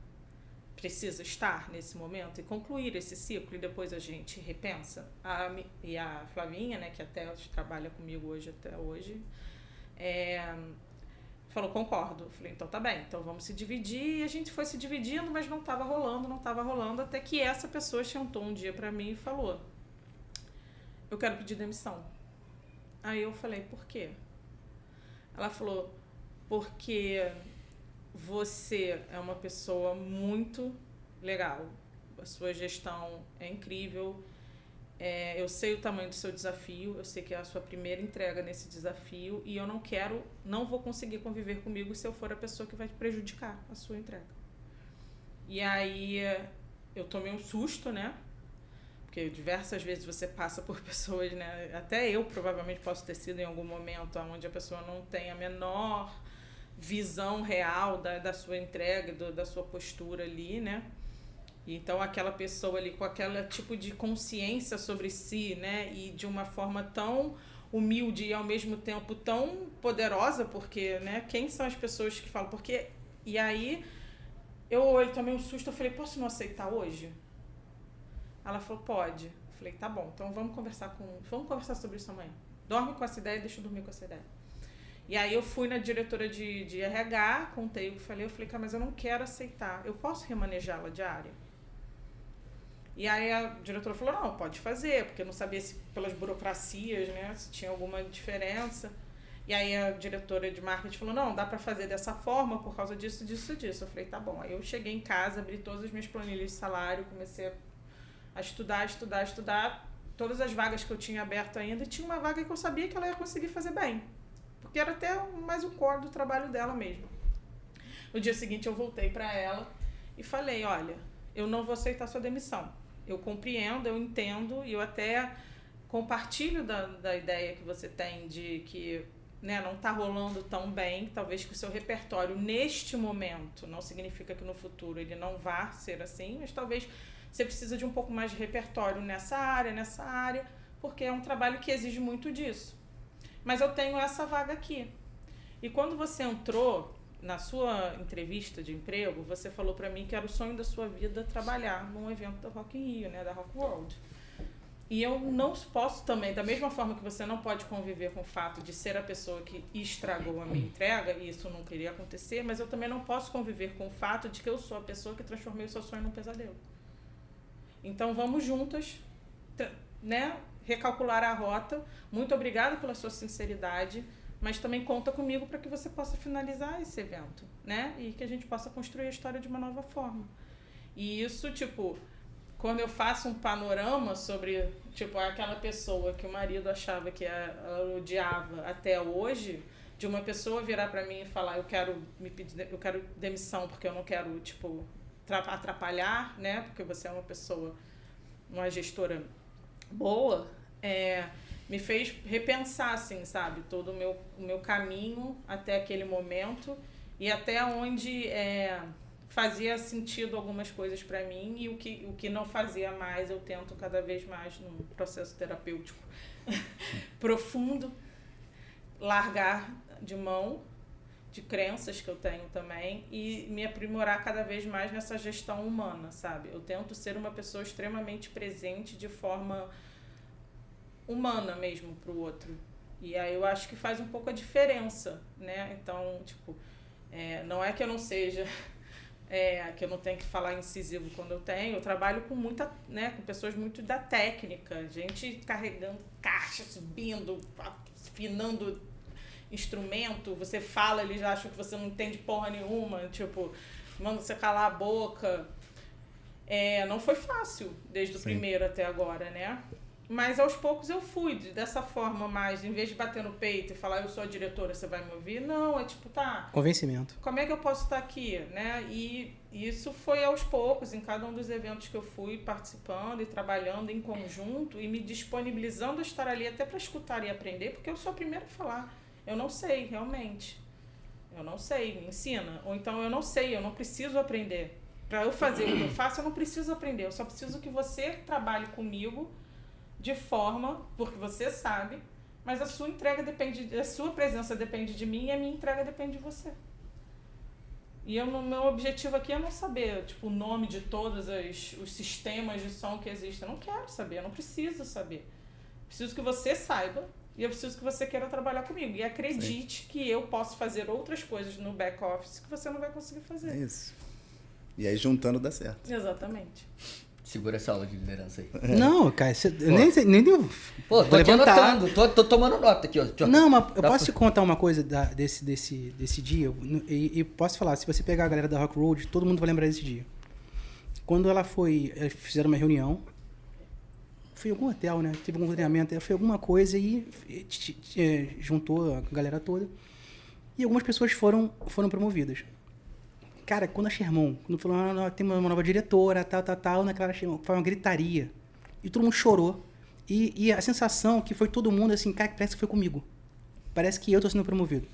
precisa estar nesse momento e concluir esse ciclo e depois a gente repensa? E a Flavinha, né, que até trabalha comigo até hoje, falou, concordo. Eu falei, então tá bem, então vamos se dividir. E a gente foi se dividindo, mas não estava rolando, até que essa pessoa sentou um dia pra mim e falou, eu quero pedir demissão. Aí eu falei, por quê? Ela falou, porque você é uma pessoa muito legal, a sua gestão é incrível, eu sei o tamanho do seu desafio, eu sei que é a sua primeira entrega nesse desafio e eu não vou conseguir conviver comigo se eu for a pessoa que vai prejudicar a sua entrega. E aí eu tomei um susto, né? Porque diversas vezes você passa por pessoas, né? Até eu provavelmente posso ter sido em algum momento onde a pessoa não tem a menor visão real da sua entrega, da sua postura ali, né? Então aquela pessoa ali com aquele tipo de consciência sobre si, né? E de uma forma tão humilde e ao mesmo tempo tão poderosa, porque, né? Quem são as pessoas que falam? Porque... E aí eu tomei um susto, eu falei, posso não aceitar hoje? Ela falou, pode. Eu falei, tá bom, então vamos conversar sobre isso amanhã. Dorme com essa ideia, deixa eu dormir com essa ideia. E aí eu fui na diretora de RH, contei o que falei, cara, mas eu não quero aceitar. Eu posso remanejá-la de área? E aí a diretora falou, não, pode fazer, porque eu não sabia se pelas burocracias, né, se tinha alguma diferença. E aí a diretora de marketing falou, não, dá pra fazer dessa forma por causa disso, disso, disso. Eu falei, tá bom. Aí eu cheguei em casa, abri todas as minhas planilhas de salário, comecei a estudar todas as vagas que eu tinha aberto ainda, e tinha uma vaga que eu sabia que ela ia conseguir fazer bem. Porque era até mais o core do trabalho dela mesmo. No dia seguinte eu voltei pra ela e falei, olha, eu não vou aceitar sua demissão. Eu compreendo, eu entendo e eu até compartilho da ideia que você tem de que, né, não está rolando tão bem, talvez que o seu repertório neste momento, não significa que no futuro ele não vá ser assim, mas talvez você precisa de um pouco mais de repertório nessa área, porque é um trabalho que exige muito disso. Mas eu tenho essa vaga aqui. E quando você entrou na sua entrevista de emprego, você falou para mim que era o sonho da sua vida trabalhar num evento da Rock in Rio, né, da Rock World. E eu não posso também, da mesma forma que você não pode conviver com o fato de ser a pessoa que estragou a minha entrega, e isso não queria acontecer, mas eu também não posso conviver com o fato de que eu sou a pessoa que transformei o seu sonho num pesadelo. Então vamos juntas, né, recalcular a rota. Muito obrigada pela sua sinceridade, mas também conta comigo para que você possa finalizar esse evento, né? E que a gente possa construir a história de uma nova forma. E isso, tipo, quando eu faço um panorama sobre, tipo, aquela pessoa que o marido achava que ela odiava até hoje, de uma pessoa virar para mim e falar, eu quero demissão porque eu não quero, tipo, atrapalhar, né? Porque você é uma pessoa, uma gestora boa, me fez repensar, assim, sabe, todo o meu caminho até aquele momento e até onde fazia sentido algumas coisas para mim e o que não fazia mais, eu tento cada vez mais num processo terapêutico profundo, largar de mão de crenças que eu tenho também e me aprimorar cada vez mais nessa gestão humana, sabe? Eu tento ser uma pessoa extremamente presente de forma humana mesmo pro outro. E aí eu acho que faz um pouco a diferença, né? Então, tipo, não é que eu não seja, que eu não tenho que falar incisivo quando eu trabalho com muita, né, com pessoas muito da técnica, gente carregando caixa, subindo, afinando instrumento, você fala, eles acham que você não entende porra nenhuma, tipo, manda você calar a boca. Não foi fácil desde o primeiro até agora, né? Mas aos poucos eu fui dessa forma mais, em vez de bater no peito e falar eu sou a diretora, você vai me ouvir, não, é tipo, tá, Convencimento. como é que eu posso estar aqui, né? E isso foi aos poucos, em cada um dos eventos que eu fui participando e trabalhando em conjunto e me disponibilizando a estar ali até para escutar e aprender, porque eu sou a primeira a falar. Eu não sei, realmente. Eu não sei, me ensina. Ou então eu não sei, eu não preciso aprender. Para eu fazer o que eu faço, eu não preciso aprender. Eu só preciso que você trabalhe comigo de forma, porque você sabe, mas a sua entrega depende, a sua presença depende de mim e a minha entrega depende de você. E meu objetivo aqui é não saber, tipo, o nome de todos os sistemas de som que existem. Eu não quero saber, eu não preciso saber. Preciso que você saiba e eu preciso que você queira trabalhar comigo. E acredite que eu posso fazer outras coisas no back-office que você não vai conseguir fazer. É isso. E aí juntando dá certo. Exatamente. Segura essa aula de liderança aí. Não, cara, eu nem deu. Pô, tô aqui anotando, tô tomando nota aqui, ó. Não, mas eu posso te contar uma coisa desse dia, e posso falar, se você pegar a galera da Rock Road, todo mundo vai lembrar desse dia. Quando fizeram uma reunião, foi em algum hotel, né? Teve algum treinamento, foi alguma coisa e juntou a galera toda. E algumas pessoas foram promovidas. Cara, quando a Sherman, quando falou, tem uma nova diretora, tal, naquela Sherman, foi uma gritaria. E todo mundo chorou. E a sensação que foi todo mundo assim, cara, parece que foi comigo. Parece que eu tô sendo promovido.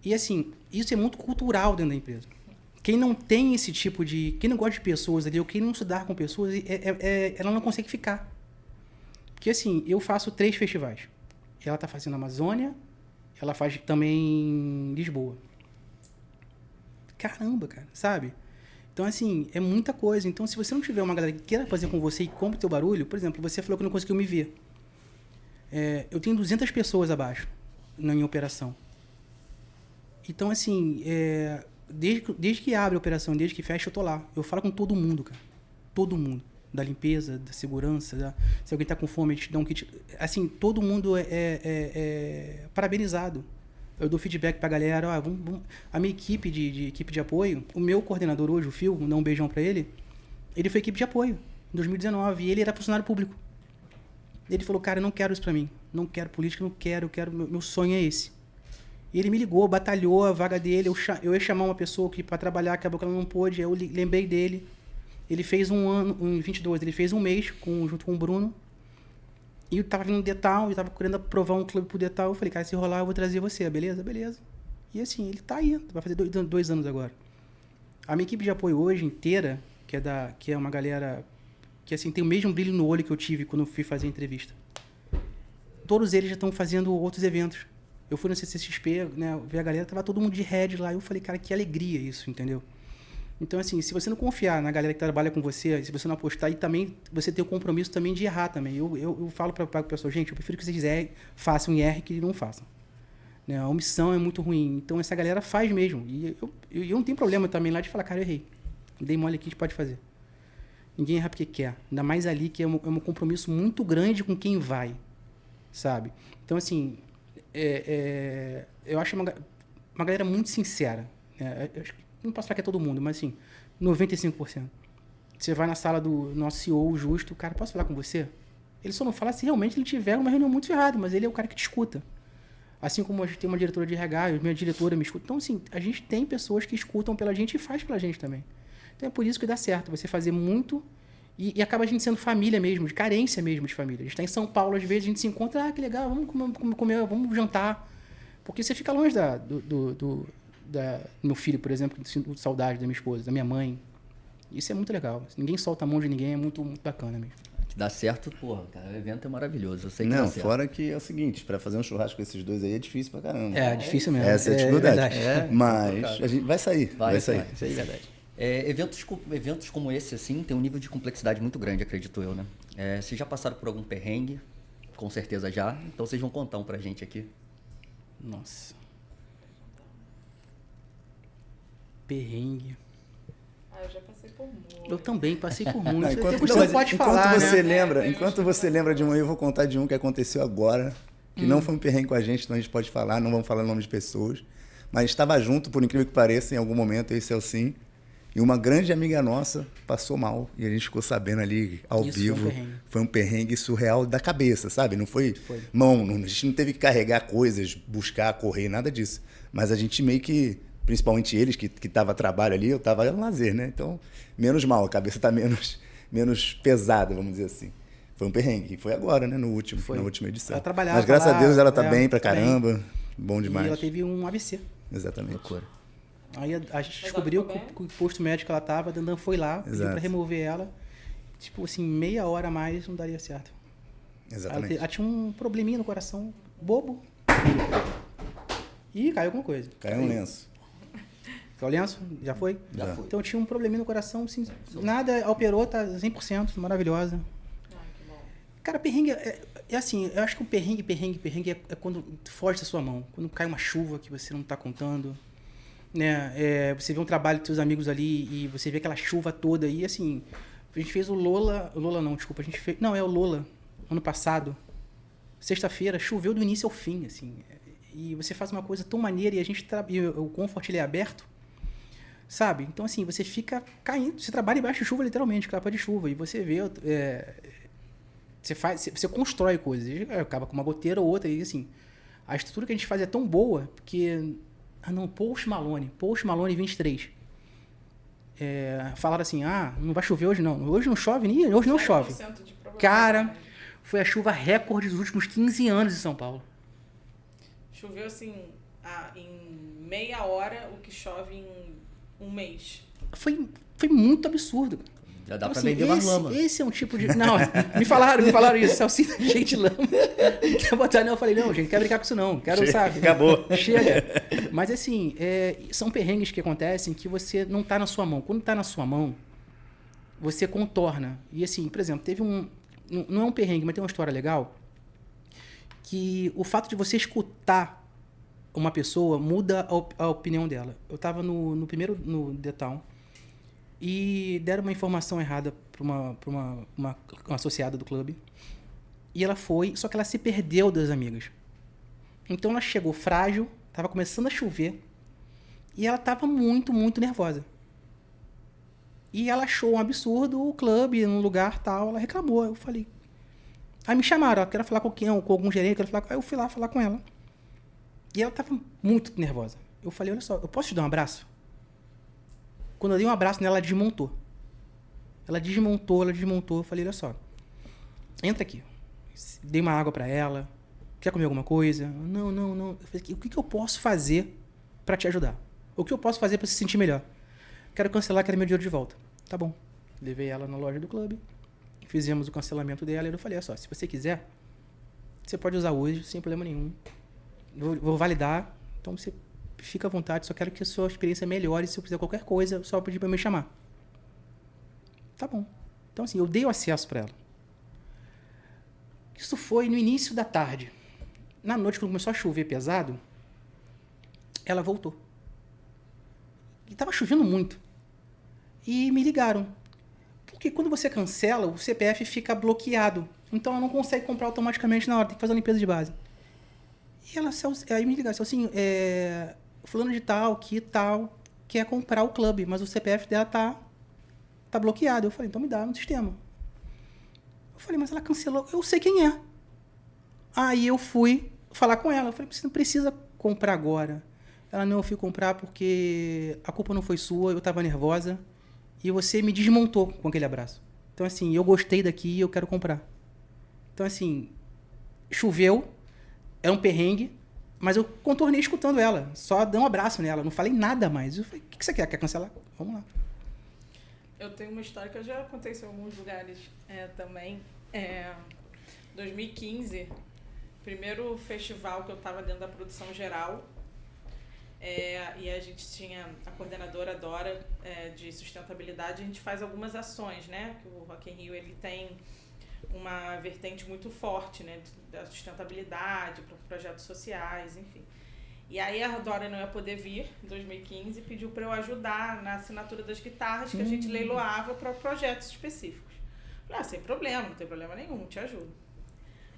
E assim, isso é muito cultural dentro da empresa. Quem não tem esse tipo de... Quem não gosta de pessoas ali, ou quem não estudar com pessoas, ela não consegue ficar. Porque assim, eu faço 3 festivais. Ela tá fazendo a Amazônia, ela faz também Lisboa. Caramba, cara, sabe? Então, assim, é muita coisa. Então, se você não tiver uma galera que queira fazer com você e compre o teu barulho, por exemplo, você falou que não conseguiu me ver. Eu tenho 200 pessoas abaixo na minha operação. Então, assim, desde que abre a operação, desde que fecha, eu tô lá. Eu falo com todo mundo, cara. Todo mundo. da limpeza, da segurança, se alguém está com fome, eles te dão um kit. Assim, todo mundo é parabenizado. Eu dou feedback pra galera, a minha equipe equipe de apoio, o meu coordenador hoje, o Phil, vou dar um beijão pra ele foi equipe de apoio, em 2019, e ele era funcionário público. Ele falou, cara, eu não quero isso pra mim, não quero política, não quero, meu sonho é esse. E ele me ligou, batalhou a vaga dele, eu ia chamar uma pessoa pra trabalhar, acabou que ela não pôde, eu lembrei dele. Ele fez um ano, em 22, ele fez um mês junto com o Bruno. E eu tava vindo no Detal, eu tava querendo aprovar um clube pro Detal. Eu falei, cara, se rolar, eu vou trazer você, beleza? Beleza. E assim, ele tá aí, vai fazer 2 anos agora. A minha equipe de apoio hoje inteira, que é uma galera que assim, tem o mesmo brilho no olho que eu tive quando eu fui fazer a entrevista. Todos eles já estão fazendo outros eventos. Eu fui no CCXP, né, ver a galera, tava todo mundo de head lá. Eu falei, cara, que alegria isso, entendeu? Então, assim, se você não confiar na galera que trabalha com você, se você não apostar, e também você tem o compromisso também de errar também. Eu falo para o pessoal, gente, eu prefiro que vocês façam e errem que não façam. Né? A omissão é muito ruim. Então, essa galera faz mesmo. E eu não tenho problema também lá de falar, cara, eu errei. Dei mole aqui, a gente pode fazer. Ninguém erra porque quer. Ainda mais ali, que é um compromisso muito grande com quem vai, sabe? Então, assim, eu acho uma galera muito sincera. Né? Eu acho que não posso falar que é todo mundo, mas assim, 95%. Você vai na sala do nosso CEO, Justo, cara, posso falar com você? Ele só não fala se realmente ele tiver uma reunião muito ferrada, mas ele é o cara que te escuta. Assim como a gente tem uma diretora de RH, minha diretora me escuta. Então, assim, a gente tem pessoas que escutam pela gente e faz pela gente também. Então, é por isso que dá certo, você fazer muito e acaba a gente sendo família mesmo, de carência mesmo de família. A gente está em São Paulo, às vezes a gente se encontra, que legal, vamos comer, vamos jantar. Porque você fica longe do meu filho, por exemplo, que sinto saudade da minha esposa, da minha mãe. Isso é muito legal. Ninguém solta a mão de ninguém, é muito, muito bacana mesmo. Que dá certo, porra, cara, o evento é maravilhoso. Eu sei que Não, dá certo. fora que é o seguinte, pra fazer um churrasco com esses dois aí é difícil pra caramba. É difícil mesmo. Essa é a dificuldade. verdade. Mas a gente vai sair. Vai sair. Isso aí é verdade. Eventos como esse, assim, tem um nível de complexidade muito grande, acredito eu, né? Vocês já passaram por algum perrengue? Com certeza já. Então vocês vão contar um pra gente aqui. Nossa. Perrengue. Eu já passei por muito. Eu também passei por muito. Não, Você não pode falar, enquanto você lembra de um, eu vou contar de um que aconteceu agora, que não foi um perrengue com a gente, então a gente pode falar, não vamos falar nome de pessoas, mas estava junto, por incrível que pareça, em algum momento, esse é o sim, e uma grande amiga nossa passou mal, e a gente ficou sabendo ali, ao Isso vivo, foi um perrengue surreal da cabeça, sabe? Não foi. A gente não teve que carregar coisas, buscar, correr, nada disso, mas a gente meio que, principalmente eles, que tava a trabalho ali, eu tava no lazer, né? Então, menos mal, a cabeça tá menos pesada, vamos dizer assim. Foi um perrengue. Foi agora, né? Na última edição. Ela trabalhava. Mas graças lá, a Deus ela tá bem pra tá caramba. bem. Bom demais. E ela teve um AVC. Exatamente. Loucura. Aí a gente descobriu que o posto médico que ela tava, a Dandan foi lá, pediu pra remover ela. Tipo assim, meia hora a mais não daria certo. Exatamente. Ela tinha um probleminha no coração, bobo. E caiu alguma coisa. Caiu um lenço. Caiu o lenço? Já foi? Já foi. Então tinha um probleminha no coração, assim, nada, operou, tá 100%, maravilhosa. Que bom. Cara, perrengue é assim, eu acho que o perrengue é quando foge da sua mão. Quando cai uma chuva que você não tá contando, né? Você vê um trabalho dos seus amigos ali e você vê aquela chuva toda e assim, a gente fez o Lola não, desculpa, a gente fez, não, é o Lola, ano passado, sexta-feira, choveu do início ao fim, assim, e você faz uma coisa tão maneira e a gente, e o Comfort ele é aberto, sabe? Então assim, você fica caindo, você trabalha embaixo de chuva literalmente, capa de chuva, e você vê, você constrói coisas, e acaba com uma goteira ou outra, e assim, a estrutura que a gente faz é tão boa, porque, Post Malone 23, falaram assim, não vai chover hoje não, hoje não chove, hoje não chove. Cara, foi a chuva recorde dos últimos 15 anos em São Paulo. Choveu assim, em meia hora o que chove em um mês. Foi muito absurdo. Já dá Então, pra assim, vender mais lama. Esse é um tipo de... Não, me falaram isso, salsicha cheia de lama. Quer botar, não, eu falei, não, gente, não quero brincar com isso não, quero, sabe? Acabou. Chega. Mas assim, são perrengues que acontecem que você não tá na sua mão. Quando tá na sua mão, você contorna. E assim, por exemplo, teve não é um perrengue, mas tem uma história legal, que o fato de você escutar uma pessoa muda a opinião dela. Eu tava no The Town, e deram uma informação errada para uma associada do clube. E ela foi, só que ela se perdeu das amigas. Então ela chegou frágil, estava começando a chover, e ela estava muito, muito nervosa. E ela achou um absurdo o clube num lugar tal, ela reclamou. Eu falei... Aí me chamaram, quero falar com algum gerente, quero falar com... Aí eu fui lá falar com ela. E ela estava muito nervosa. Eu falei, olha só, eu posso te dar um abraço? Quando eu dei um abraço nela, ela desmontou. Ela desmontou. Eu falei, olha só, entra aqui. Dei uma água para ela. Quer comer alguma coisa? Não. Eu falei, o que eu posso fazer para te ajudar? O que eu posso fazer para se sentir melhor? Quero cancelar, quero meu dinheiro de volta. Tá bom. Levei ela na loja do clube. Fizemos o cancelamento dela. E eu falei, olha só, se você quiser, você pode usar hoje, sem problema nenhum. Vou validar. Então você fica à vontade. Só quero que a sua experiência melhore. Se eu quiser qualquer coisa, só pedir para me chamar. Tá bom. Então assim, eu dei o acesso para ela. Isso foi no início da tarde. Na noite, quando começou a chover pesado, ela voltou. E estava chovendo muito. E me ligaram. Porque quando você cancela, o CPF fica bloqueado. Então ela não consegue comprar automaticamente na hora, tem que fazer a limpeza de base. E ela, aí me ligaram, assim, fulano de tal, que tal, quer comprar o clube, mas o CPF dela tá bloqueado. Eu falei, então me dá no sistema. Eu falei, mas ela cancelou, eu sei quem é. Aí eu fui falar com ela, eu falei, você não precisa comprar agora. Ela, não, eu fui comprar porque a culpa não foi sua, eu estava nervosa e você me desmontou com aquele abraço. Então, assim, eu gostei daqui e eu quero comprar. Então, assim, choveu, é um perrengue, mas eu contornei escutando ela, só dei um abraço nela, não falei nada mais. Eu falei, o que você quer? Quer cancelar? Vamos lá. Eu tenho uma história que eu já contei em alguns lugares também. 2015, primeiro festival que eu estava dentro da produção geral, e a gente tinha a coordenadora Dora de sustentabilidade. A gente faz algumas ações, né? Que o Rock in Rio ele tem uma vertente muito forte, né? Da sustentabilidade, para projetos sociais, enfim. E aí a Dora não ia poder vir em 2015 e pediu para eu ajudar na assinatura das guitarras que a gente leiloava para projetos específicos. Falei, sem problema, não tem problema nenhum, te ajudo.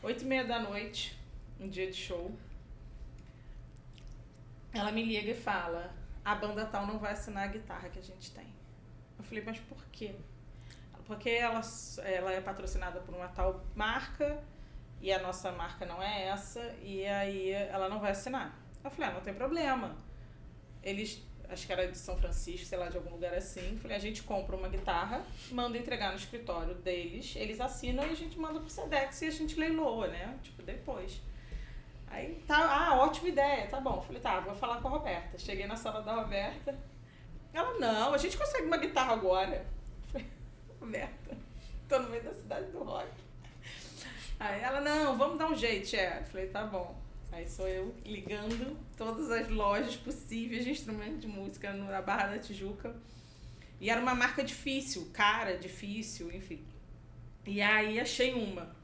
8h30 da noite, um dia de show, ela me liga e fala, a banda tal não vai assinar a guitarra que a gente tem. Eu falei, mas por quê? Porque ela é patrocinada por uma tal marca e a nossa marca não é essa, e aí ela não vai assinar. Eu falei, não tem problema. Eles, acho que era de São Francisco, sei lá, de algum lugar assim. Falei, a gente compra uma guitarra, manda entregar no escritório deles, eles assinam e a gente manda pro Sedex e a gente leiloa, né? Tipo, depois. Aí, tá, ótima ideia, tá bom. Falei, tá, vou falar com a Roberta. Cheguei na sala da Roberta. Ela, não, a gente consegue uma guitarra agora. Falei, Roberta, tô no meio da cidade do rock. Aí ela, não, vamos dar um jeito, Falei, tá bom. Aí sou eu ligando todas as lojas possíveis de instrumento de música na Barra da Tijuca. E era uma marca difícil, cara, difícil, enfim. E aí achei uma.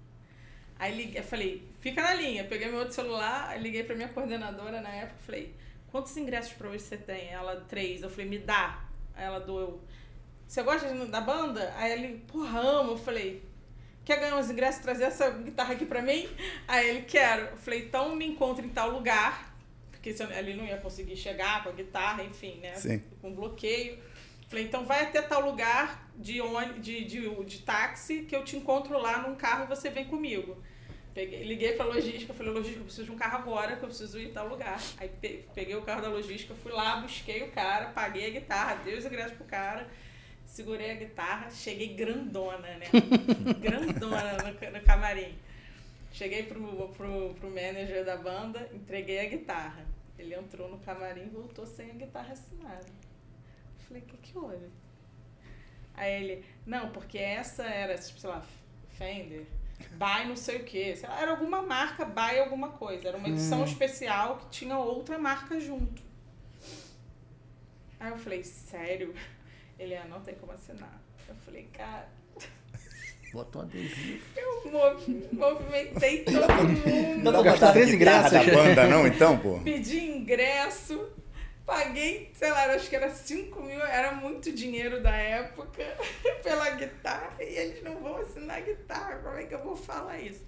Aí eu falei, fica na linha. Peguei meu outro celular, liguei pra minha coordenadora na época, falei, quantos ingressos pra hoje você tem? Ela, 3. Eu falei, me dá. Aí ela doeu. Você gosta da banda? Aí ele, porra, amo. Eu falei, quer ganhar uns ingressos e trazer essa guitarra aqui pra mim? Aí ele, quero. Eu falei, então me encontre em tal lugar, porque ele não ia conseguir chegar com a guitarra, enfim, né? Sim. Com bloqueio. Falei, então vai até tal lugar de táxi que eu te encontro lá num carro e você vem comigo. Liguei pra logística, falei, logística, eu preciso de um carro agora, que eu preciso ir em tal lugar. Aí peguei o carro da logística, fui lá, busquei o cara, paguei a guitarra, dei os ingressos pro cara, segurei a guitarra, cheguei grandona, né? Grandona no camarim. Cheguei pro manager da banda, entreguei a guitarra. Ele entrou no camarim e voltou sem a guitarra assinada. Falei, o que houve? Aí ele, não, porque essa era, tipo, sei lá, Fender, By não sei o quê. Sei lá, era alguma marca, By alguma coisa. Era uma edição especial que tinha outra marca junto. Aí eu falei, sério? Ele, não tem como assinar. Eu falei, cara... Botou um adesivo. Eu movimentei todo mundo. Não gastou 3 ingressos. da banda não, então, pô? Pedi ingresso. Paguei, sei lá, acho que era 5 mil, era muito dinheiro da época, pela guitarra, e eles não vão assinar guitarra, como é que eu vou falar isso?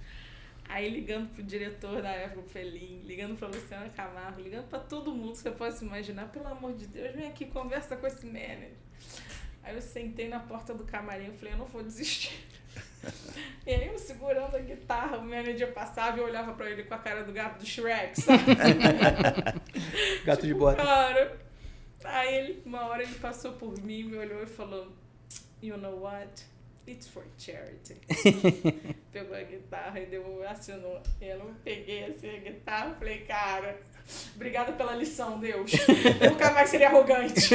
Aí ligando pro diretor da época, o Felim, ligando pra Luciana Camargo, ligando pra todo mundo que você possa imaginar, pelo amor de Deus, vem aqui, conversa com esse manager. Aí eu sentei na porta do camarim e falei, eu não vou desistir. E aí eu segurando a guitarra, o manager passava e eu olhava pra ele com a cara do gato do Shrek, sabe? Gato de bota. Cara, aí ele, uma hora ele passou por mim, me olhou e falou, you know what? It's for charity. Pegou a guitarra e assinou. E eu peguei assim a guitarra e falei, cara, obrigada pela lição, Deus. Nunca mais seria arrogante.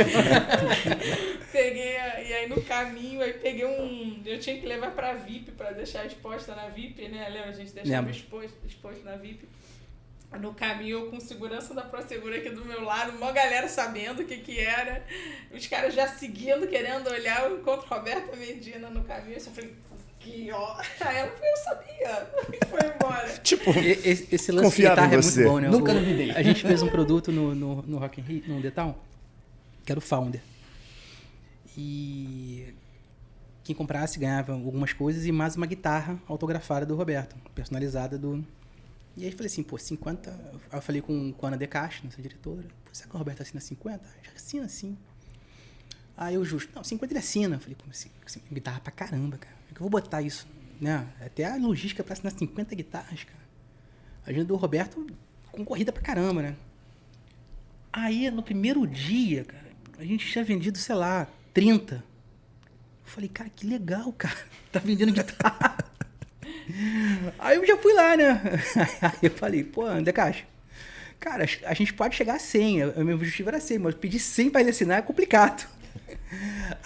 Peguei, e aí no caminho, aí peguei eu tinha que levar pra VIP, pra deixar exposta na VIP, né? Lembra? A gente deixava exposto na VIP. No caminho, eu com segurança da ProSegura aqui do meu lado, uma galera sabendo o que era, os caras já seguindo, querendo olhar, eu encontro Roberta Medina no caminho, eu só falei, aqui, ó. Aí ela falou, eu sabia, e foi embora. Tipo, esse lance de guitarra é muito bom, né? Nunca duvidei. A gente fez um produto no Rock in Rio, no The Town, que era o Founder. E quem comprasse ganhava algumas coisas e mais uma guitarra autografada do Roberto, personalizada do... E aí eu falei assim, pô, 50... Aí eu falei com a Ana De Castro, nossa diretora. Pô, será que o Roberto assina 50? Já assina, sim. Aí eu justo, não, 50 ele assina. Eu falei, pô, assim, guitarra pra caramba, cara. Como é que eu vou botar isso? Né? Até a logística pra assinar 50 guitarras, cara. A agenda do Roberto concorrida pra caramba, né? Aí, no primeiro dia, cara, a gente tinha vendido, sei lá, 30. Eu falei, cara, que legal, cara. Tá vendendo guitarra. Aí eu já fui lá, né? Aí eu falei, pô, André Caixa, cara, a gente pode chegar a 100. O meu objetivo era 100, mas pedir 100 pra ele assinar é complicado.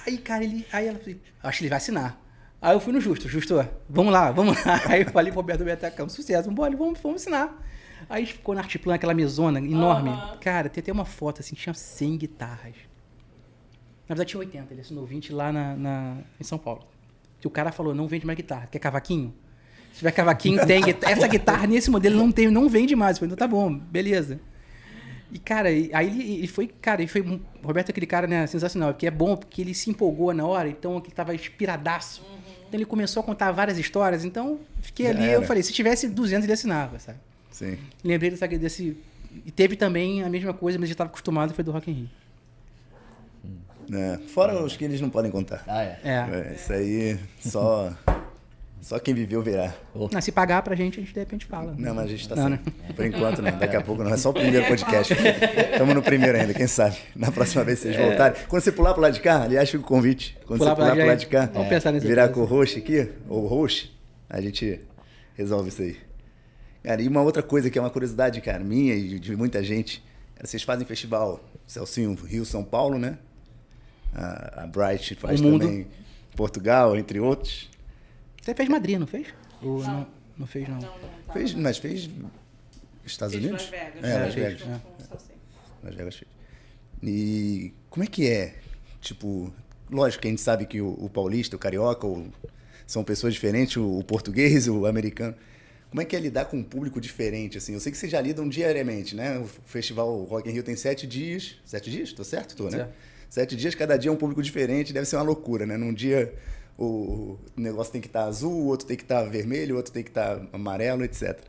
Aí, cara, aí ela falou, acho que ele vai assinar. Aí eu fui no Justo, vamos lá. Aí eu falei pro Roberto é um sucesso, vamos assinar. Aí a gente ficou na Artiplan, aquela mesona enorme. Cara, tem até uma foto assim, tinha 100 guitarras. Na verdade tinha 80, ele assinou 20 lá em São Paulo. Que o cara falou, não vende mais guitarra, quer cavaquinho? Se tiver cavaquinho, tem guitarra. Essa guitarra nesse modelo não vende mais. Eu falei, então tá bom, beleza. E, cara, aí ele foi, o Roberto é aquele cara, né, sensacional, porque é bom, porque ele se empolgou na hora, então ele tava inspiradaço. Então ele começou a contar várias histórias, então fiquei ali, eu falei, se tivesse 200 ele assinava, sabe? Sim. Lembrei desse... E teve também a mesma coisa, mas eu estava acostumado, foi do Rock in Rio. Fora os que eles não podem contar. Ah, é? Isso aí, só quem viveu verá. Não, se pagar pra gente, a gente de repente fala. Não, mas a gente tá Não, sem. né? Por enquanto não, daqui a pouco não. É só o primeiro podcast. Estamos no primeiro ainda, quem sabe. Na próxima vez vocês voltarem. Quando você pular pro lado de cá, aliás, fica o convite. Quando você pular pro lado de cá, vamos pensar nesse virar co-host aqui, ou host, a gente resolve isso aí. Cara, e uma outra coisa que é uma curiosidade, cara, minha e de muita gente, vocês fazem festival Celcinho Rio, São Paulo, né? A Bright faz também Portugal, entre outros. Você fez Madrid, não fez? Ou não fez, não? Fez, mas fez Estados Unidos? Las Vegas. Las Vegas. Las Vegas fez. E como é que é? Tipo, lógico que a gente sabe que o paulista, o carioca, são pessoas diferentes, o português, o americano. Como é que é lidar com um público diferente, assim? Eu sei que vocês já lidam diariamente, né? O festival Rock in Rio tem 7 dias. 7 dias? Tô certo? Tô, né? Certo. 7 dias, cada dia é um público diferente, deve ser uma loucura, né? Num dia o negócio tem que estar azul, o outro tem que estar vermelho, o outro tem que estar amarelo, etc.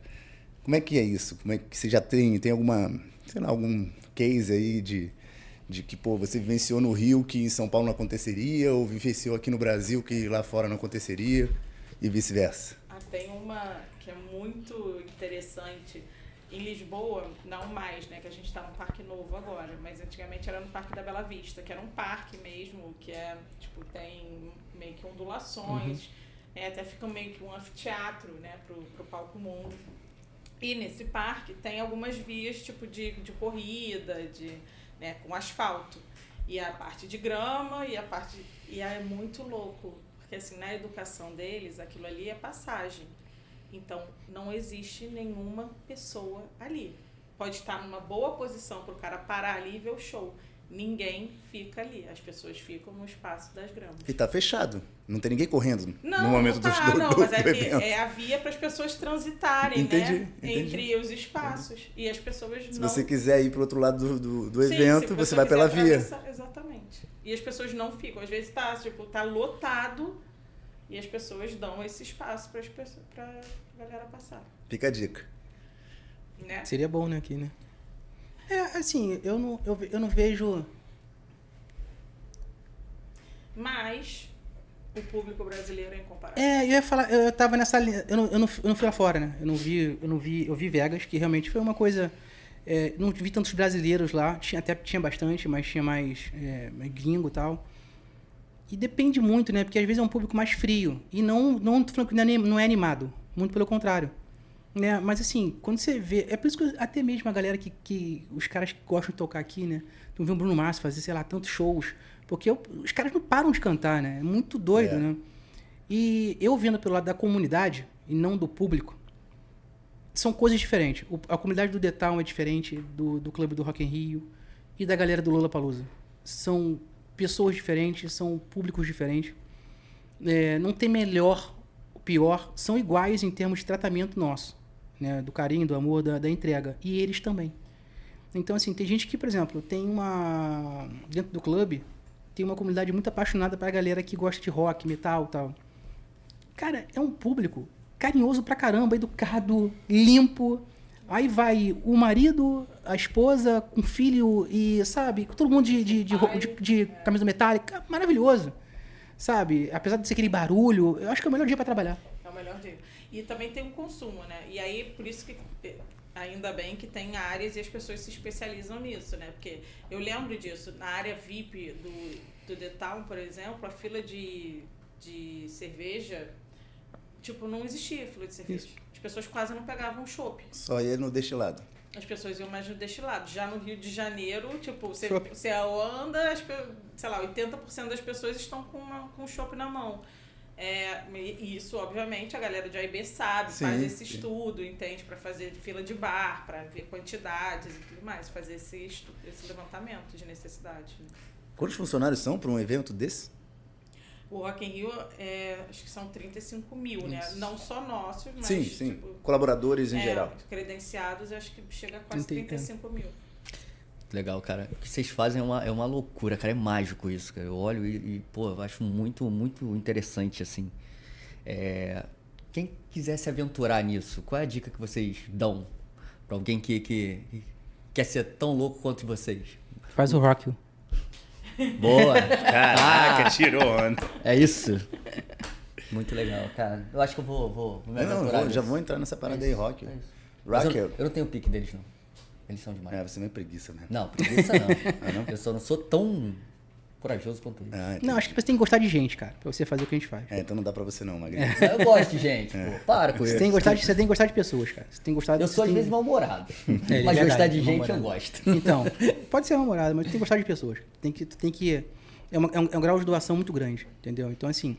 Como é que é isso? Como é que você já tem alguma, sei lá, algum case aí de que, pô, você vivenciou no Rio que em São Paulo não aconteceria, ou vivenciou aqui no Brasil que lá fora não aconteceria, e vice-versa? Tem uma que é muito interessante. Em Lisboa, não mais, né? Que a gente está num parque novo agora, mas antigamente era no Parque da Bela Vista, que era um parque mesmo, que é, tipo, tem meio que ondulações, né, até fica meio que um anfiteatro, né, pro palco mundo. E nesse parque tem algumas vias, tipo, de corrida, né, com asfalto. E a parte de grama e é muito louco, porque assim, na educação deles, aquilo ali é passagem. Então, não existe nenhuma pessoa ali. Pode estar numa boa posição para o cara parar ali e ver o show. ninguém fica ali. As pessoas ficam no espaço das gramas. E tá fechado. Não tem ninguém correndo Não, no momento não tá, do não, mas é que evento. é a via para as pessoas transitarem, Entendi. entre os espaços. E as pessoas Se não... você quiser ir pro outro lado do Sim, evento, se você a vai pela quiser via. atravessar- Exatamente. E as pessoas não ficam. Às vezes tá lotado e as pessoas dão esse espaço pra galera passar. Fica a dica. Né? Seria bom, né, aqui, né? Assim, eu não vejo... Mas o público brasileiro é incomparável. eu ia falar, eu tava nessa linha, eu não fui lá fora, né? Eu vi Vegas, que realmente foi uma coisa... não vi tantos brasileiros lá, até tinha bastante, mas tinha mais gringo e tal. E depende muito, né? Porque às vezes é um público mais frio. E não tô falando que não é animado, muito pelo contrário. Né? Mas assim, quando você vê... É por isso que até mesmo a galera que os caras que gostam de tocar aqui, né? Tu vê o Bruno Mars fazer, sei lá, tantos shows. Porque os caras não param de cantar, né? É muito doido, né? E eu vendo pelo lado da comunidade e não do público, são coisas diferentes. A comunidade do The Town é diferente do clube do Rock in Rio e da galera do Lollapalooza. São pessoas diferentes, são públicos diferentes. Não tem melhor ou pior, são iguais em termos de tratamento nosso, né? Do carinho, do amor, da entrega. E eles também. Então, assim, tem gente que, por exemplo, dentro do clube, tem uma comunidade muito apaixonada pra galera que gosta de rock, metal e tal. Cara, é um público carinhoso pra caramba, educado, limpo. Aí vai o marido, a esposa, com filho e, sabe, todo mundo de camisa metálica. Maravilhoso. Sabe? Apesar de ser aquele barulho, eu acho que é o melhor dia pra trabalhar. É o melhor dia. E também tem o consumo, né? E aí, por isso que... Ainda bem que tem áreas e as pessoas se especializam nisso, né? Porque eu lembro disso. Na área VIP do The Town, por exemplo, a fila de cerveja... Tipo, não existia fila de cerveja. Isso. As pessoas quase não pegavam chopp. Só ia no destilado. As pessoas iam mais no destilado. Já no Rio de Janeiro, tipo, você Chopp. anda, sei lá, 80% das pessoas estão com chopp na mão. E isso, obviamente, a galera de AIB sabe, Sim, faz esse sim. estudo, entende? Para fazer fila de bar, para ver quantidades e tudo mais, fazer esse levantamento de necessidade. Né? Quantos funcionários são para um evento desse? O Rock in Rio, acho que são 35 mil, né? Não só nossos, mas... Sim. Tipo, Colaboradores em geral. credenciados, acho que chega a quase 35 mil. Legal, cara. O que vocês fazem é uma loucura, cara. É mágico isso, cara. Eu olho pô, eu acho muito, muito interessante, assim. Quem quiser se aventurar nisso, qual é a dica que vocês dão pra alguém que quer ser tão louco quanto vocês? Faz o rock. Boa! Caraca, tirou onda. É isso? Muito legal, cara. Eu acho que eu vou me aventurar Já nisso. vou entrar nessa parada aí, rock. É isso. Mas Rock. eu não tenho o pique deles, não. Eles são demais. Você não é preguiça, né? Não, preguiça não. Eu só não sou tão corajoso quanto eles. Não, acho que você tem que gostar de gente, cara, pra você fazer o que a gente faz. Então não dá pra você não, Magrinho. Eu gosto de gente, pô. Para com Você isso. tem que gostar de pessoas, cara. Você tem que gostar Eu sou às vezes mal-humorado. Mas verdade, gostar de gente mal-humorado. eu gosto. Então, pode ser namorado, mas tem que gostar de pessoas. Tu tem que é um grau de doação muito grande, entendeu? Então, assim,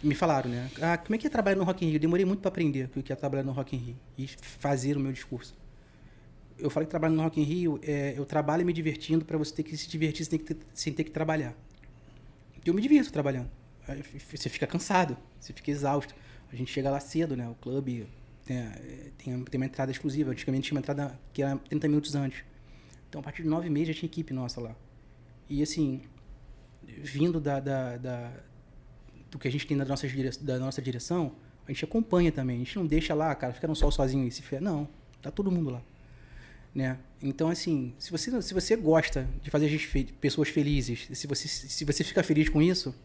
me falaram, né? Como é que é trabalhar no Rock in Rio? Eu demorei muito pra aprender o que é trabalhar no Rock in Rio e fazer o meu discurso. Eu falei que trabalho no Rock in Rio, eu trabalho me divertindo. Pra você ter que se divertir, sem ter que trabalhar. Eu me divirto trabalhando. Aí você fica cansado, você fica exausto. A gente chega lá cedo, né? O clube tem uma entrada exclusiva. Antigamente tinha uma entrada que era 30 minutos antes. Então, a partir de 9h30 já tinha equipe nossa lá. E, assim, vindo do que a gente tem da nossa direção, a gente acompanha também. A gente não deixa lá, cara, fica no sol sozinho e se ferra. Não, tá todo mundo lá. Né? Então, assim, se você gosta de fazer pessoas felizes, se você fica feliz com isso,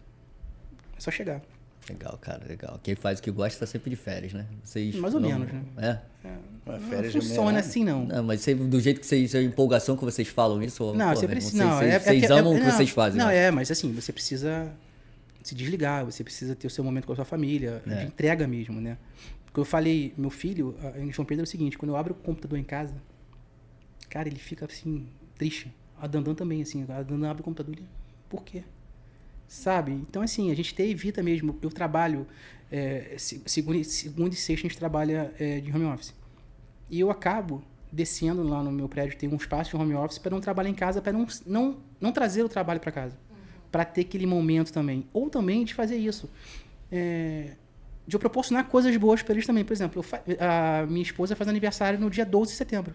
é só chegar. Legal, cara, legal. Quem faz o que gosta tá sempre de férias, né? Vocês Mais ou menos, né? Ué, Não férias funciona assim, não. Não, mas do jeito que vocês, a empolgação que vocês falam isso, Não, pô, você meu irmão, precisa. Não, vocês amam o que vocês fazem. Não, né? mas assim, você precisa se desligar, você precisa ter o seu momento com a sua família, de entrega mesmo, né? Porque eu falei, meu filho, em João Pedro, é o seguinte: quando eu abro o computador em casa, cara, ele fica assim, triste. A Dandan também, assim, a Dandan abre o computador e por quê? Sabe? Então, assim, a gente evita mesmo. Eu trabalho, segunda e sexta a gente trabalha de home office. E eu acabo descendo lá no meu prédio, tem um espaço de home office para não trabalhar em casa, para não não trazer o trabalho para casa. Para ter aquele momento também. Ou também de fazer isso. De eu proporcionar coisas boas para eles também. Por exemplo, a minha esposa faz aniversário no dia 12 de setembro.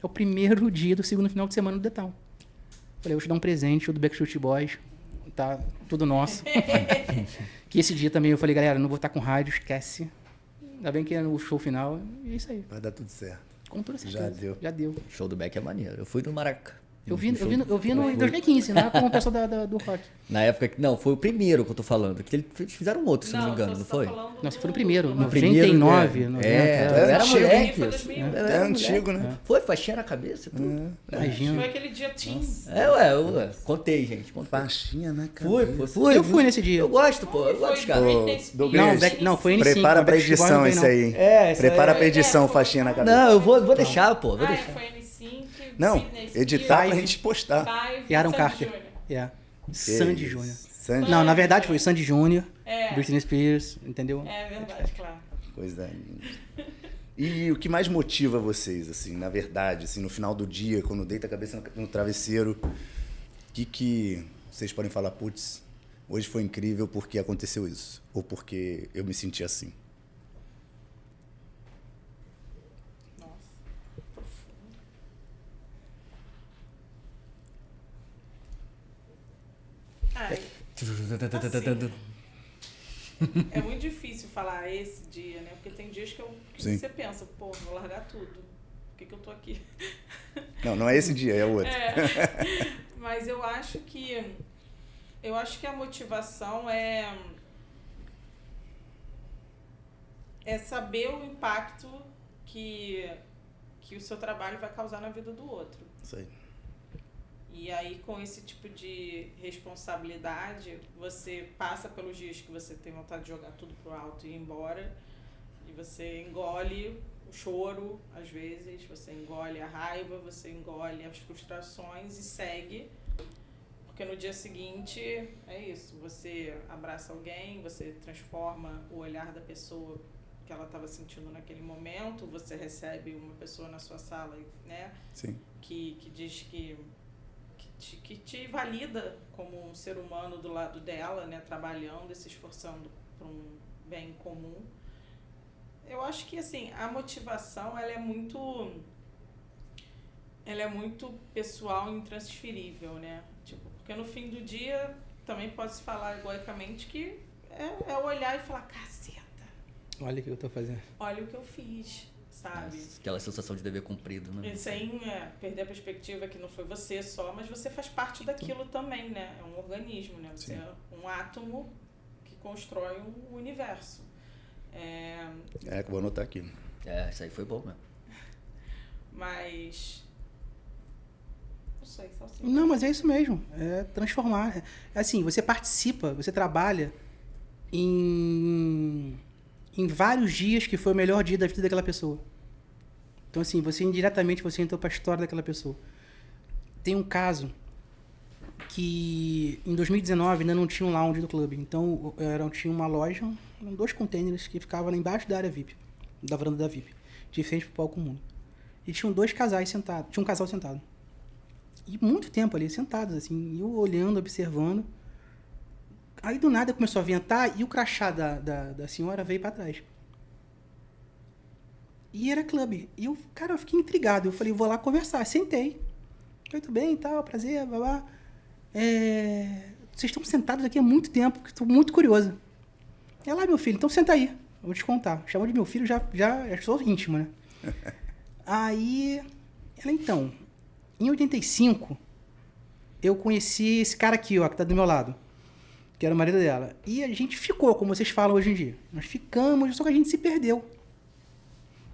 É o primeiro dia do segundo final de semana do The Town. Falei, eu vou te dar um presente, o do Backstreet Boys. Tá tudo nosso. Que esse dia também eu falei, galera, não vou estar com rádio, esquece. Ainda bem que é o show final. E é isso aí. Vai dar tudo certo. Com toda certeza. Já deu. O show do Beck é maneiro. Eu fui no Maraca. Eu vi em 2015, né? Com o pessoal do rock. Na época que... Não, foi o primeiro que eu tô falando. Que eles fizeram um outro, se não me engano, não foi? Não, você foi no primeiro. 99, 90. Era moleque. É antigo, né? Foi faixinha na cabeça, tudo. Imagina. Foi aquele dia Teams. Ué. Contei, gente. Faixinha na cabeça. Fui. Eu fui nesse dia. Eu gosto, pô. Eu gosto dos caras. Não, foi N5. Prepara pra edição isso aí. Prepara pra edição, faixinha na cabeça. Não, eu vou deixar, pô. Vou deixar. Foi N5. Não, editar pra gente postar. E Aaron Carter. Sandy Júnior. Não, na verdade foi Sandy Júnior, Britney Spears, entendeu? É verdade, claro. Coisa linda. E o que mais motiva vocês, assim, na verdade, assim, no final do dia, quando deita a cabeça no travesseiro, o que vocês podem falar, putz, hoje foi incrível porque aconteceu isso, ou porque eu me senti assim? É muito difícil falar esse dia, né? Porque tem dias que você pensa, pô, vou largar tudo. Por que eu tô aqui? Não é esse dia, é o outro. Mas eu acho que a motivação é saber o impacto que o seu trabalho vai causar na vida do outro. Isso aí. E aí, com esse tipo de responsabilidade, você passa pelos dias que você tem vontade de jogar tudo pro alto e ir embora. E você engole o choro, às vezes, você engole a raiva, você engole as frustrações e segue. Porque no dia seguinte, é isso. Você abraça alguém, você transforma o olhar da pessoa que ela estava sentindo naquele momento. Você recebe uma pessoa na sua sala, né? Sim. Que diz que te valida como um ser humano do lado dela, né, trabalhando e se esforçando para um bem comum. Eu acho que, assim, a motivação, ela é muito pessoal e intransferível, né? Tipo, porque no fim do dia também pode se falar egoicamente que é olhar e falar, caceta. Olha o que eu tô fazendo. Olha o que eu fiz. Sabe? Aquela sensação de dever cumprido, né? E sem perder a perspectiva que não foi você só, mas você faz parte daquilo também, né? É um organismo, né? Você é um átomo que constrói um universo. Que vou anotar aqui. Isso aí foi bom mesmo. Mas... Não sei, só assim. Não, mas é isso mesmo. É transformar. Assim, você participa, você trabalha em vários dias que foi o melhor dia da vida daquela pessoa. Então, assim, você indiretamente entrou para a história daquela pessoa. Tem um caso que em 2019 ainda não tinha um lounge do clube. Então, tinha uma loja, 2 containers que ficavam embaixo da área VIP, da varanda da VIP, de frente para o palco comum. E tinham 2 casais sentados, tinha um casal sentado. E muito tempo ali, sentados, assim, eu olhando, observando. Aí, do nada, começou a ventar e o crachá da senhora veio para trás. E era clube. E eu fiquei intrigado. Eu falei, vou lá conversar. Sentei. Muito bem, tal, prazer, blá. Vocês estão sentados aqui há muito tempo, que estou muito curioso. Ela, meu filho, então senta aí. Eu vou te contar. Chamou de meu filho, já sou íntimo, né? Aí, ela, então, em 85, eu conheci esse cara aqui, ó, que tá do meu lado, que era o marido dela. E a gente ficou, como vocês falam hoje em dia. Nós ficamos, só que a gente se perdeu.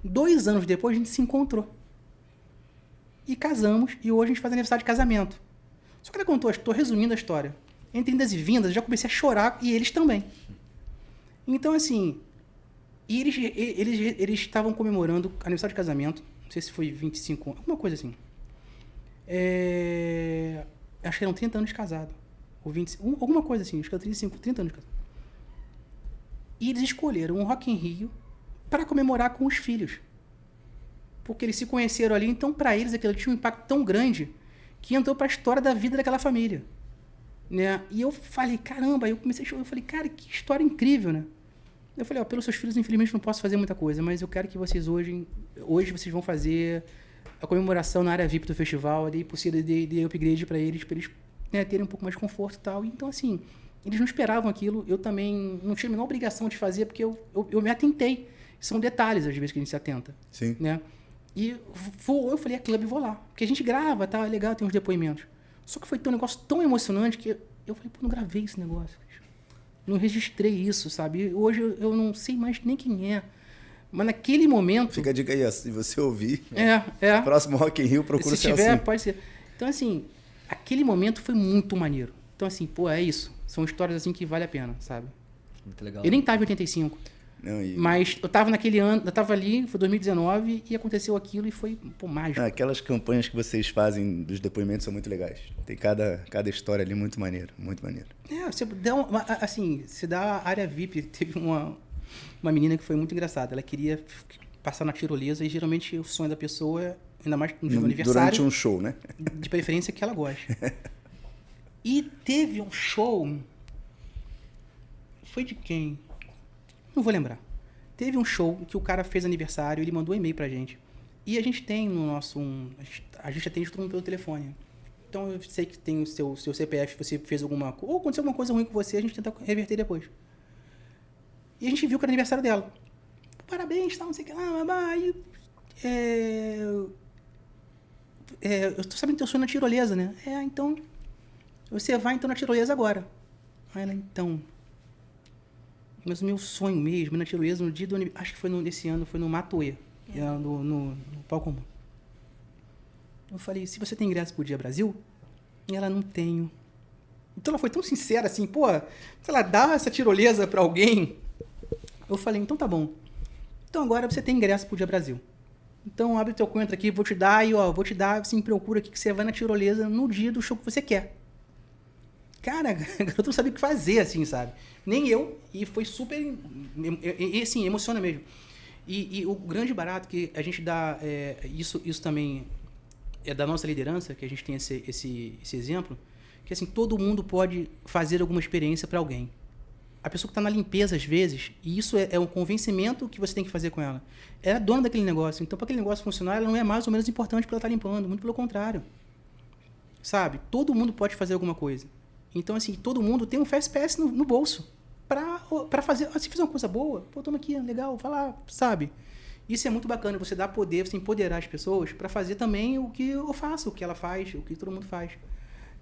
2 anos depois, a gente se encontrou. E casamos, e hoje a gente faz aniversário de casamento. Só que ela contou, estou resumindo a história. Entre indas e vindas, eu já comecei a chorar, e eles também. Então, assim, eles estavam comemorando aniversário de casamento, não sei se foi 25 anos, alguma coisa assim. Acho que eram 30 anos de casado. Ou 25, alguma coisa assim, acho que era 30 anos de casado. E eles escolheram um Rock in Rio para comemorar com os filhos. Porque eles se conheceram ali, então para eles aquilo tinha um impacto tão grande que entrou pra história da vida daquela família. Né? E eu falei, caramba, aí eu comecei a chorar. Eu falei, cara, que história incrível, né? Eu falei, ó, pelos seus filhos, infelizmente, não posso fazer muita coisa, mas eu quero que vocês hoje vocês vão fazer a comemoração na área VIP do festival, ali, possível de upgrade para eles, né, terem um pouco mais de conforto e tal. Então, assim, eles não esperavam aquilo, eu também não tinha a menor obrigação de fazer, porque eu me atentei. São detalhes, às vezes, que a gente se atenta. Sim. Né? E eu falei, clube, vou lá. Porque a gente grava, tá, é legal, tem uns depoimentos. Só que foi um negócio tão emocionante que eu falei, pô, não gravei esse negócio. Não registrei isso, sabe? Hoje eu não sei mais nem quem é. Mas naquele momento... Fica a dica aí, ó, se você ouvir, É. próximo Rock in Rio, procura se ser tiver, assim. pode ser. Então, assim, aquele momento foi muito maneiro. Então, assim, pô, é isso. São histórias assim que vale a pena, sabe? Muito legal. Eu nem tava em 85. Não, Mas eu tava naquele ano, eu tava ali, foi 2019, e aconteceu aquilo e foi, pô, mágico. Aquelas campanhas que vocês fazem dos depoimentos são muito legais. Tem cada história ali muito maneiro, muito maneiro. Você dá assim, se dá a área VIP, teve uma menina que foi muito engraçada. Ela queria passar na tirolesa e geralmente o sonho da pessoa, ainda mais no aniversário. Durante um show, né? De preferência que ela goste. E teve um show. Foi de quem? Não vou lembrar. Teve um show que o cara fez aniversário, ele mandou um e-mail pra gente. E a gente tem no nosso... a gente atende todo mundo pelo telefone. Então eu sei que tem o seu CPF, você fez alguma coisa, ou aconteceu alguma coisa ruim com você, a gente tenta reverter depois. E a gente viu que era aniversário dela. Parabéns, tal, não sei o que lá, aí... eu tô sabendo que teu sonho na tirolesa, né? Então... Você vai então na tirolesa agora. Aí ela, então... Mas o meu sonho mesmo, na tirolesa, no dia do aniversário... Acho que foi nesse ano, foi no Matuê, no Pau Comum. Eu falei, se você tem ingresso pro Dia Brasil? E ela, não tenho. Então ela foi tão sincera assim, pô, se ela dá essa tirolesa pra alguém... Eu falei, então tá bom. Então agora você tem ingresso pro Dia Brasil. Então abre teu contra aqui, vou te dar, assim, procura aqui que você vai na tirolesa no dia do show que você quer. Cara, eu não sabia o que fazer, assim, sabe? Nem eu, e foi super, assim, emociona mesmo. E o grande barato que a gente dá, isso também é da nossa liderança, que a gente tem esse exemplo, que assim, todo mundo pode fazer alguma experiência para alguém. A pessoa que está na limpeza, às vezes, e isso é um convencimento que você tem que fazer com ela. Ela é dona daquele negócio, então para aquele negócio funcionar, ela não é mais ou menos importante para ela estar limpando, muito pelo contrário. Sabe? Todo mundo pode fazer alguma coisa. Então, assim, todo mundo tem um Fast Pass no bolso para fazer, se fizer uma coisa boa, pô, toma aqui, legal, vai lá, sabe? Isso é muito bacana, você dá poder, você empoderar as pessoas para fazer também o que eu faço, o que ela faz, o que todo mundo faz.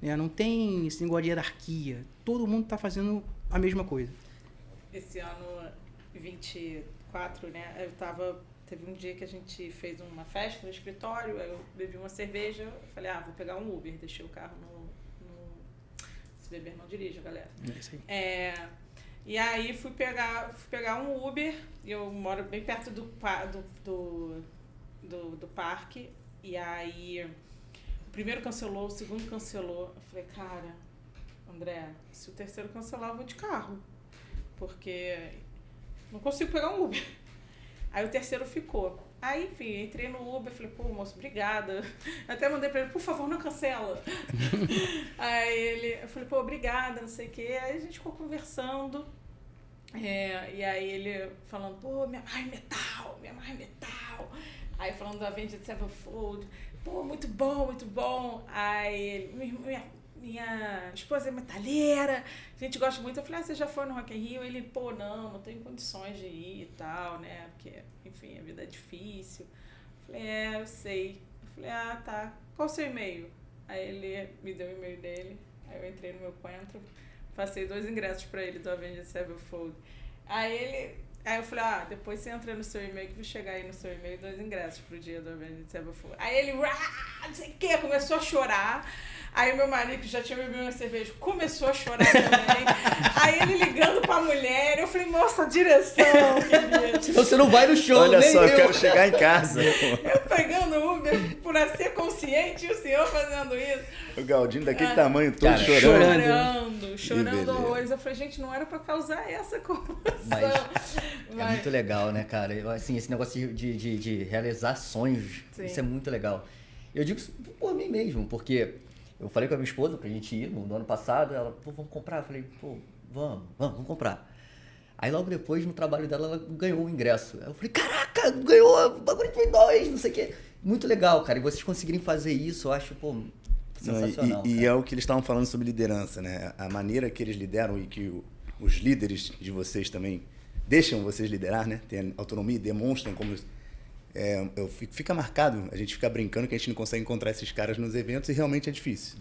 Não tem esse negócio de hierarquia, todo mundo está fazendo a mesma coisa. Esse ano 24, né, teve um dia que a gente fez uma festa no escritório, eu bebi uma cerveja, falei, vou pegar um Uber, deixei o carro no se beber não dirija, galera. É isso aí. E aí fui pegar um Uber, e eu moro bem perto do parque, e aí o primeiro cancelou, o segundo cancelou. Eu falei, cara, André, se o terceiro cancelar, eu vou de carro, porque não consigo pegar um Uber. Aí o terceiro ficou. Aí, enfim, entrei no Uber, falei, pô, moço, obrigada. Até mandei pra ele, por favor, não cancela. Eu falei, pô, obrigada, não sei o quê. Aí a gente ficou conversando. E aí ele falando, pô, minha mais metal. Aí falando do Avenged Sevenfold, pô, muito bom. Aí ele, minha esposa é metalheira, a gente gosta muito. Eu falei, você já foi no Rock in Rio? Ele, pô, não tenho condições de ir e tal, né? Porque, enfim, a vida é difícil. Eu falei, eu sei. Eu falei, tá. Qual o seu e-mail? Aí ele me deu o e-mail dele, aí eu entrei no meu Coentro, passei 2 ingressos pra ele do Avenged Sevenfold. Aí eu falei, depois você entra no seu e-mail, que eu vou chegar aí no seu e-mail 2 ingressos pro dia do Avenged Sevenfold. Aí ele, não sei o que, começou a chorar. Aí meu marido, que já tinha bebido uma cerveja, começou a chorar também. Aí ele ligando pra mulher, eu falei, nossa, direção, querido. Senão você não vai no show, Olha nem só, eu eu quero chegar em casa. Eu pegando o Uber por ser consciente e o senhor fazendo isso. O Galdinho daquele tamanho todo, cara, chorando horrores. Eu falei, gente, não era pra causar essa comoção. É muito legal, né, cara? Assim, esse negócio de realizar sonhos, Isso é muito legal. Eu digo isso por mim mesmo, porque Eu falei com a minha esposa pra gente ir no ano passado, ela, pô, vamos comprar? Eu falei, pô, vamos comprar. Aí logo depois, no trabalho dela, ela ganhou um ingresso. Eu falei, caraca, ganhou, o bagulho foi 2, não sei o quê. Muito legal, cara. E vocês conseguirem fazer isso, eu acho, pô, sensacional. E é o que eles estavam falando sobre liderança, né? A maneira que eles lideram e que os líderes de vocês também deixam vocês liderar, né? Tem autonomia, demonstram como... fica marcado, a gente fica brincando que a gente não consegue encontrar esses caras nos eventos e realmente é difícil.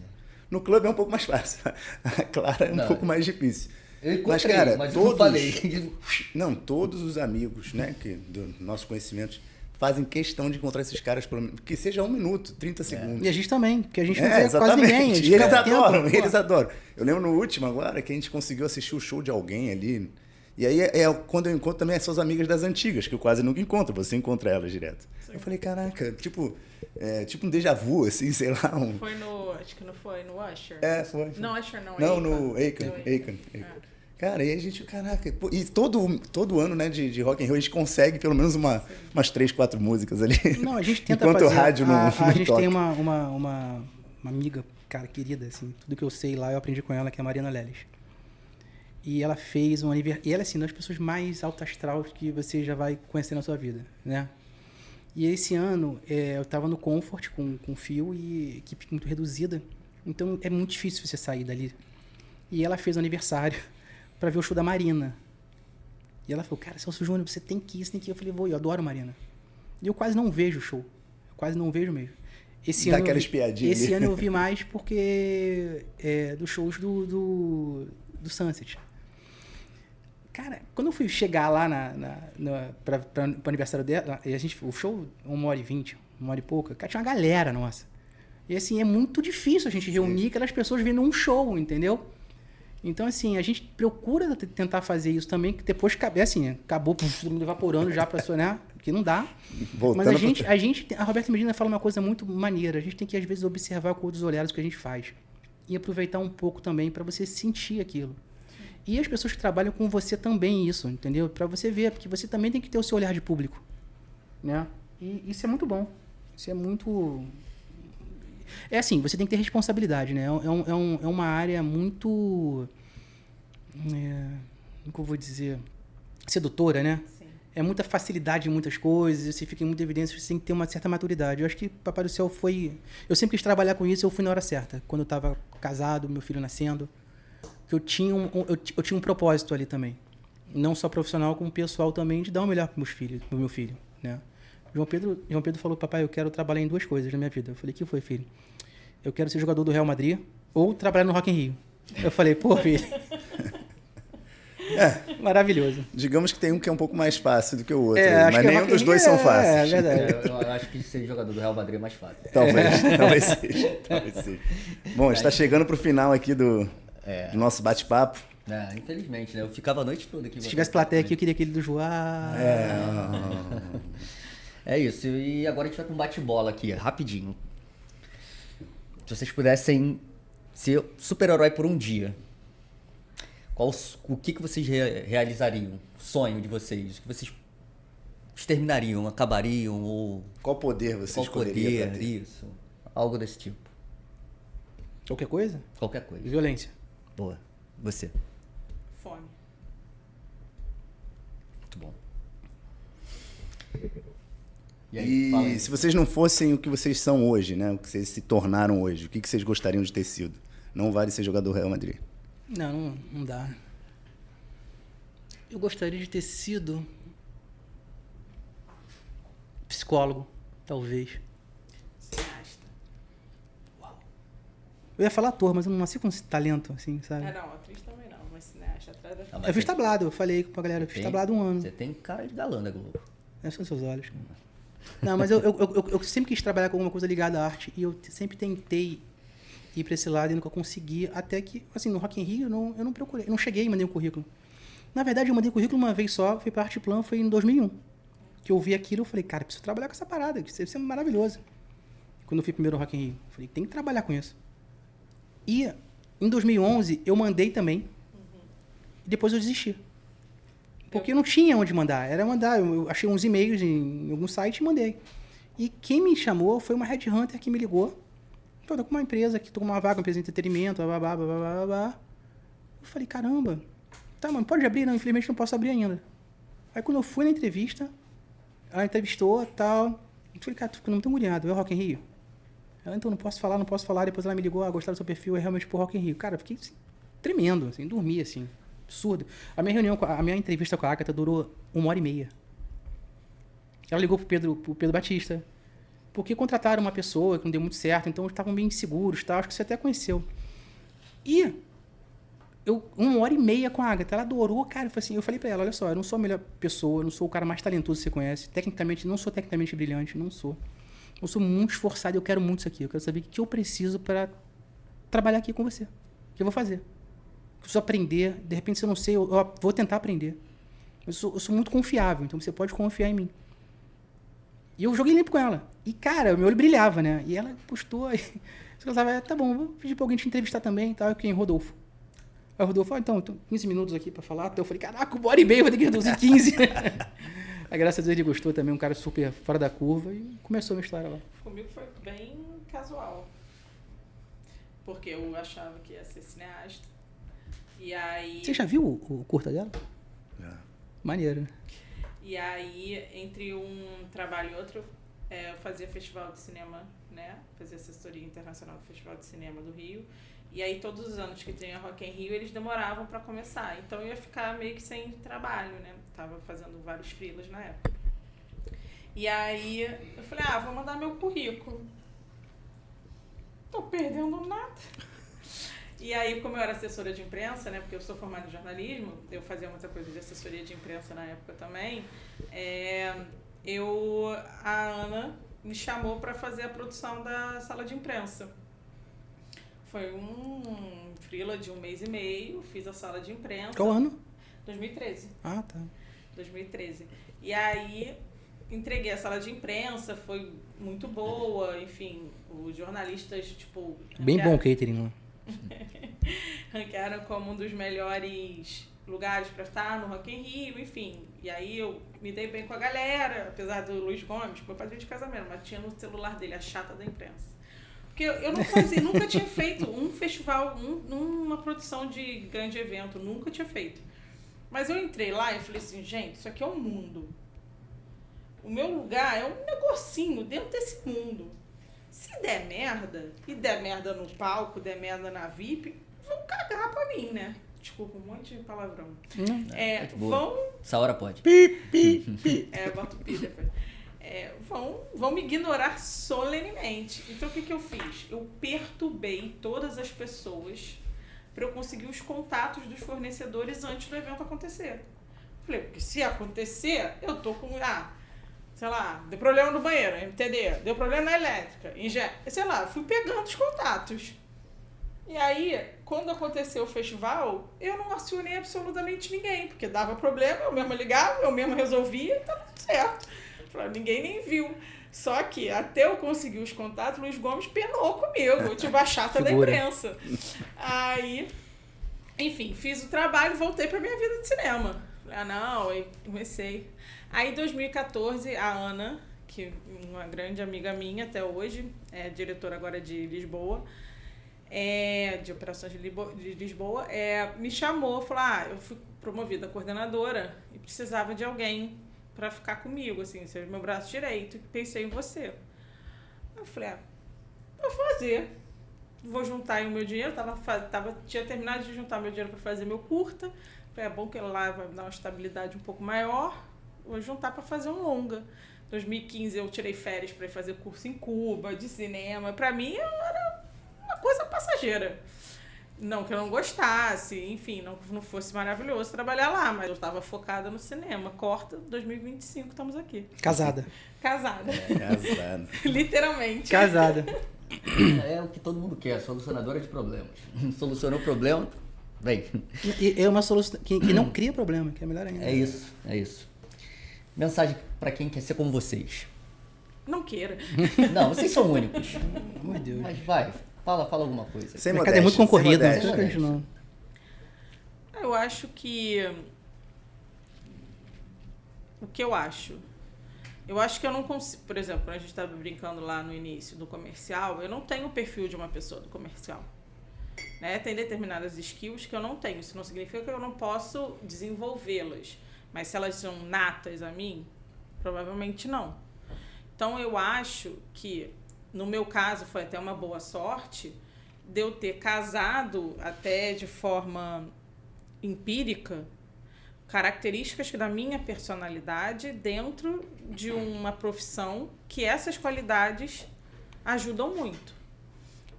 No clube é um pouco mais fácil. A Clara é um pouco mais difícil. Eu encontrei, mas todos, eu não falei. Não, todos os amigos, né, do nosso conhecimento, fazem questão de encontrar esses caras, que seja 1 minuto, 30 segundos. E a gente também, porque a gente não vê exatamente. quase ninguém. E eles adoram. Eu lembro no último agora que a gente conseguiu assistir o show de alguém ali. E aí quando eu encontro também as suas amigas das antigas, que eu quase nunca encontro, você encontra elas direto. Sim. Eu falei, caraca, tipo um déjà vu, assim, sei lá. Foi acho que não foi, no Usher? Foi. Não, Usher não. Não, no Akon. Cara, e a gente, caraca, e todo ano, né, de Rock and Roll, a gente consegue pelo menos umas 3, 4 músicas ali. Não, a gente tenta enquanto fazer. O rádio não a gente toca. tem uma amiga, cara, querida, assim, tudo que eu sei lá eu aprendi com ela, que é a Mariana Leles. E ela fez um aniversário. E ela, assim, uma das pessoas mais alto astral que você já vai conhecer na sua vida, né? E esse ano, eu tava no Comfort com o Fio e equipe muito reduzida. Então, é muito difícil você sair dali. E ela fez um aniversário para ver o show da Marina. E ela falou, cara, Celso Júnior, você tem que ir, você tem que ir. Eu falei, vou, eu adoro Marina. E eu quase não vejo o show. Eu quase não vejo mesmo. Esse ano eu vi mais porque dos shows do Sunset. Cara, quando eu fui chegar lá para o aniversário dela, o show 1h20, 1h e pouca, cara, tinha uma galera nossa. E assim, é muito difícil a gente reunir aquelas pessoas vendo um show, entendeu? Então, assim, a gente procura tentar fazer isso também, que depois acabou todo mundo evaporando já para sua, né? Porque não dá. Mas a Roberta Medina fala uma coisa muito maneira. A gente tem que, às vezes, observar com outros olhares o que a gente faz. E aproveitar um pouco também para você sentir aquilo. E as pessoas que trabalham com você também isso, entendeu? Para você ver, porque você também tem que ter o seu olhar de público, né? E isso é muito bom. Isso é muito... É assim, você tem que ter responsabilidade, né? É uma área muito... como que eu vou dizer? Sedutora, né? Sim. É muita facilidade em muitas coisas, você fica em muita evidência, você tem que ter uma certa maturidade. Eu acho que Papai do Céu foi... Eu sempre quis trabalhar com isso, eu fui na hora certa. Quando eu estava casado, meu filho nascendo... que eu tinha um propósito ali também. Não só profissional, como pessoal também, de dar o melhor pro meu filho, né? João Pedro falou, papai, eu quero trabalhar em 2 coisas na minha vida. Eu falei, que foi, filho? Eu quero ser jogador do Real Madrid ou trabalhar no Rock in Rio. Eu falei, pô, filho. Maravilhoso. Digamos que tem um que é um pouco mais fácil do que o outro, mas nenhum dos dois são fáceis. É verdade. Eu acho que ser jogador do Real Madrid é mais fácil. Talvez seja. Bom, está chegando pro final aqui do nosso bate-papo. Infelizmente, né? Eu ficava a noite toda aqui. Se tivesse plateia aqui, eu queria aquele do Joá. É isso. E agora a gente vai com um bate-bola aqui, rapidinho. Se vocês pudessem ser super-herói por um dia, o que vocês realizariam? O sonho de vocês? O que vocês exterminariam, acabariam? Ou... Qual poder você escolheria pra ter? Isso. Algo desse tipo. Qualquer coisa? Qualquer coisa. Violência. Boa. Você? Fome. Muito bom. E se vocês não fossem o que vocês são hoje, né? O que vocês se tornaram hoje, o que vocês gostariam de ter sido? Não vale ser jogador do Real Madrid. Não dá. Eu gostaria de ter sido psicólogo, talvez. Cineasta. Uau. Eu ia falar ator, mas eu não nasci com esse talento, assim, sabe? Não, atriz também não, mas cineasta atrás da... Eu fiz tablado, eu falei pra galera, eu fiz tablado 1 ano. Você tem cara de galã da Globo. São seus olhos. Não, mas eu sempre quis trabalhar com alguma coisa ligada à arte e eu sempre tentei ir para esse lado e nunca consegui, até que, assim, no Rock in Rio eu não procurei, eu não cheguei e mandei um currículo. Na verdade, eu mandei currículo uma vez só, fui para Arte Plan, foi em 2001. Que eu vi aquilo, eu falei, cara, preciso trabalhar com essa parada, isso deve ser maravilhoso. Quando eu fui primeiro no Rock in Rio, eu falei, tem que trabalhar com isso. E em 2011 eu mandei também, e depois eu desisti. Porque eu não tinha onde mandar, eu achei uns e-mails em algum site e mandei. E quem me chamou foi uma headhunter que me ligou, tô com uma empresa aqui, tô com uma vaga, uma empresa de entretenimento, blá, blá, blá, blá, blá, blá. Eu falei, caramba, tá, mano, pode abrir? Não, infelizmente não posso abrir ainda. Aí quando eu fui na entrevista, ela entrevistou e tal, eu falei, cara, tô ficando muito agoniado, é o Rock in Rio? Ela, então, não posso falar, depois ela me ligou, gostaram do seu perfil, é realmente pro Rock in Rio. Cara, eu fiquei assim, tremendo, assim, dormi, assim, absurdo. A minha entrevista com a Agatha durou 1h30. Ela ligou pro Pedro Batista, porque contrataram uma pessoa que não deu muito certo, então estavam bem inseguros, tal, acho que você até conheceu. E eu, 1h30 com a Agatha, ela adorou, cara, eu falei pra ela, olha só, eu não sou a melhor pessoa, eu não sou o cara mais talentoso que você conhece, não sou tecnicamente brilhante, não sou. Eu sou muito esforçado e eu quero muito isso aqui, eu quero saber o que eu preciso para trabalhar aqui com você, o que eu vou fazer. Eu preciso aprender, de repente se eu não sei, eu vou tentar aprender. Eu sou muito confiável, então você pode confiar em mim. E eu joguei limpo com ela. E, cara, o meu olho brilhava, né? E ela postou, aí ela tava, tá bom, vou pedir pra alguém te entrevistar também, tá? Quem? Rodolfo. Aí o Rodolfo, então 15 minutos aqui pra falar. Então eu falei, caraca, 1h30, vou ter que reduzir 15. Aí, graças a Deus, ele gostou também, um cara super fora da curva. E começou a minha história lá. Comigo foi bem casual. Porque eu achava que ia ser cineasta. E aí... Você já viu o curta dela? Já. Maneiro, né? E aí, entre um trabalho e outro, eu fazia festival de cinema, né? Fazia assessoria internacional do Festival de Cinema do Rio. E aí, todos os anos que tinha Rock in Rio, eles demoravam para começar. Então, eu ia ficar meio que sem trabalho, né? Tava fazendo vários freelas na época. E aí, eu falei, vou mandar meu currículo. Tô perdendo nada. E aí, como eu era assessora de imprensa, né, porque eu sou formada em jornalismo, eu fazia muita coisa de assessoria de imprensa na época também, a Ana me chamou para fazer a produção da sala de imprensa. Foi um freela de 1 mês e meio, fiz a sala de imprensa. Qual ano? 2013. Ah, tá. 2013. E aí, entreguei a sala de imprensa, foi muito boa, enfim, os jornalistas, tipo... Bem bom o catering lá. ranquearam como um dos melhores lugares para estar no Rock in Rio, enfim. E aí eu me dei bem com a galera, apesar do Luiz Gomes, meu padrinho de casamento, mas tinha no celular dele a chata da imprensa. Porque eu não fazia, nunca tinha feito um festival, uma produção de grande evento, nunca tinha feito. Mas eu entrei lá e falei assim, gente, isso aqui é um mundo. O meu lugar é um negocinho dentro desse mundo. Se der merda, e der merda no palco, der merda na VIP, vão cagar pra mim, né? Desculpa, um monte de palavrão. Vão... Essa hora pode. Bota o pi depois. Vão me ignorar solenemente. Então, o que eu fiz? Eu perturbei todas as pessoas para eu conseguir os contatos dos fornecedores antes do evento acontecer. Falei, porque se acontecer, eu tô com... sei lá, deu problema no banheiro, MTD, deu problema na elétrica, sei lá, fui pegando os contatos. E aí, quando aconteceu o festival, eu não acionei absolutamente ninguém, porque dava problema, eu mesma ligava, eu mesma resolvia e tava tudo certo. Ninguém nem viu. Só que, até eu conseguir os contatos, Luiz Gomes penou comigo, eu tive a chata da imprensa. Aí, enfim, fiz o trabalho e voltei pra minha vida de cinema. Aí comecei... Aí, em 2014, a Ana, que é uma grande amiga minha até hoje, é diretora agora de Lisboa, de operações de Lisboa, me chamou, falou, eu fui promovida a coordenadora e precisava de alguém para ficar comigo, assim, ser meu braço direito, pensei em você. Eu falei, vou fazer. Vou juntar aí o meu dinheiro, tinha terminado de juntar meu dinheiro para fazer meu curta, é bom que lá vai dar uma estabilidade um pouco maior, vou juntar para fazer um longa. 2015 eu tirei férias para ir fazer curso em Cuba, de cinema. Para mim era uma coisa passageira. Não que eu não gostasse, enfim, não fosse maravilhoso trabalhar lá, mas eu estava focada no cinema. Corta, 2025, estamos aqui. Casada. Casada. Casada. Literalmente. Casada. É o que todo mundo quer, solucionadora de problemas. Solucionou o problema, vem. E é uma solução que não cria problema, que é melhor ainda. É isso. Mensagem para quem quer ser como vocês. Não queira. Não, vocês são únicos. Meu Deus. Mas vai, fala alguma coisa. Sem O mercado é muito concorrido, sem né? modéstia. Por que a gente não... Eu acho que... O que eu acho? Eu acho que eu não consigo... Por exemplo, quando a gente estava brincando lá no início do comercial, eu não tenho o perfil de uma pessoa do comercial. Né? Tem determinadas skills que eu não tenho. Isso não significa que eu não posso desenvolvê-las. Mas se elas são natas a mim, provavelmente não. Então, eu acho que, no meu caso, foi até uma boa sorte de eu ter casado até de forma empírica características da minha personalidade dentro de uma profissão que essas qualidades ajudam muito.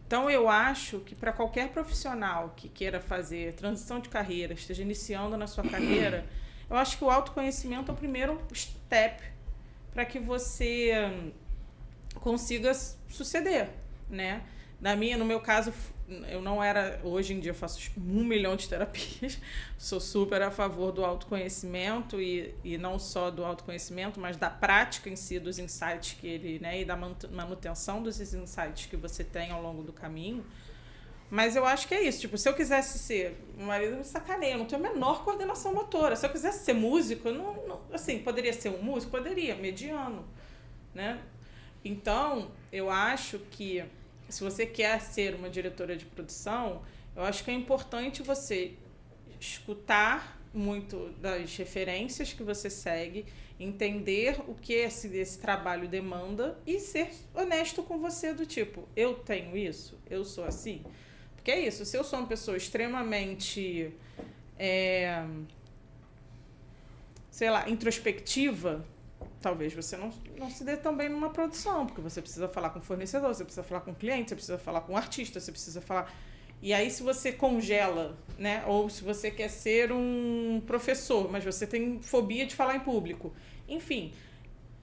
Então, eu acho que para qualquer profissional que queira fazer transição de carreira, esteja iniciando na sua carreira, eu acho que o autoconhecimento é o primeiro step para que você consiga suceder, né? No meu caso, eu não era... Hoje em dia eu faço 1 milhão de terapias, sou super a favor do autoconhecimento e não só do autoconhecimento, mas da prática em si, dos insights que ele, né, e da manutenção dos insights que você tem ao longo do caminho. Mas eu acho que é isso. Tipo, se eu quisesse ser... Meu marido me sacaneia, eu não tenho a menor coordenação motora. Se eu quisesse ser músico, eu não assim, poderia ser um músico? Poderia, mediano, né? Então, eu acho que se você quer ser uma diretora de produção, eu acho que é importante você escutar muito das referências que você segue, entender o que esse trabalho demanda e ser honesto com você do tipo, eu tenho isso, eu sou assim. Porque é isso, se eu sou uma pessoa extremamente, sei lá, introspectiva, talvez você não se dê tão bem numa produção, porque você precisa falar com o fornecedor, você precisa falar com o cliente, você precisa falar com o artista, você precisa falar... E aí, se você congela, né? Ou se você quer ser um professor, mas você tem fobia de falar em público. Enfim,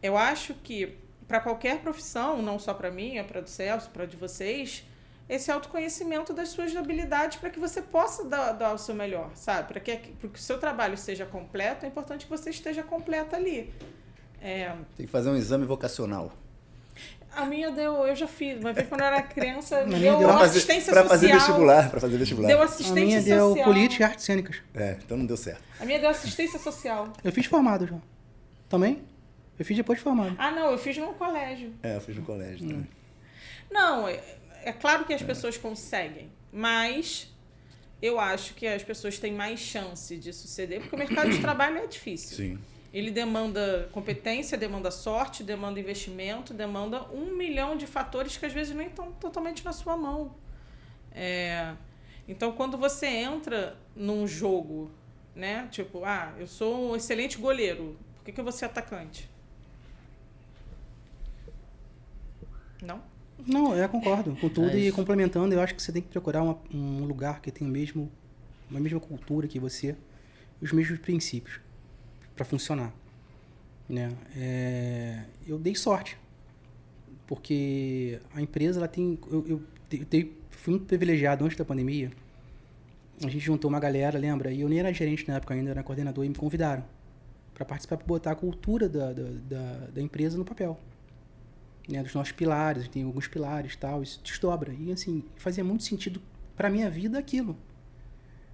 eu acho que para qualquer profissão, não só para mim, é para do Celso, para de vocês, esse autoconhecimento das suas habilidades para que você possa dar o seu melhor, sabe? Para que o seu trabalho seja completo, é importante que você esteja completa ali. Tem que fazer um exame vocacional. A minha eu já fiz, uma vez quando eu era criança, deu assistência social. Para fazer vestibular. Deu assistência A minha social. deu política e artes cênicas. Então não deu certo. A minha deu assistência social. Eu fiz formado já. Também? Eu fiz depois de formado. Ah, não, eu fiz no colégio. Eu fiz no colégio também. Não, é claro que as pessoas conseguem, mas eu acho que as pessoas têm mais chance de suceder, porque o mercado de trabalho é difícil. Sim. Ele demanda competência, demanda sorte, demanda investimento, demanda 1 milhão de fatores que às vezes nem estão totalmente na sua mão. Então, quando você entra num jogo, né? Tipo, eu sou um excelente goleiro, por que eu vou ser atacante? Não? Não, eu concordo com tudo e complementando, eu acho que você tem que procurar um lugar que tem uma mesma cultura que você, os mesmos princípios para funcionar, né? Eu dei sorte, porque a empresa ela tem, fui muito privilegiado antes da pandemia. A gente juntou uma galera, lembra? E eu nem era gerente na época ainda, era coordenador, e me convidaram para participar, para botar a cultura da empresa no papel, né? Dos nossos pilares, a gente tem alguns pilares, tal, isso desdobra. E assim, fazia muito sentido para minha vida aquilo.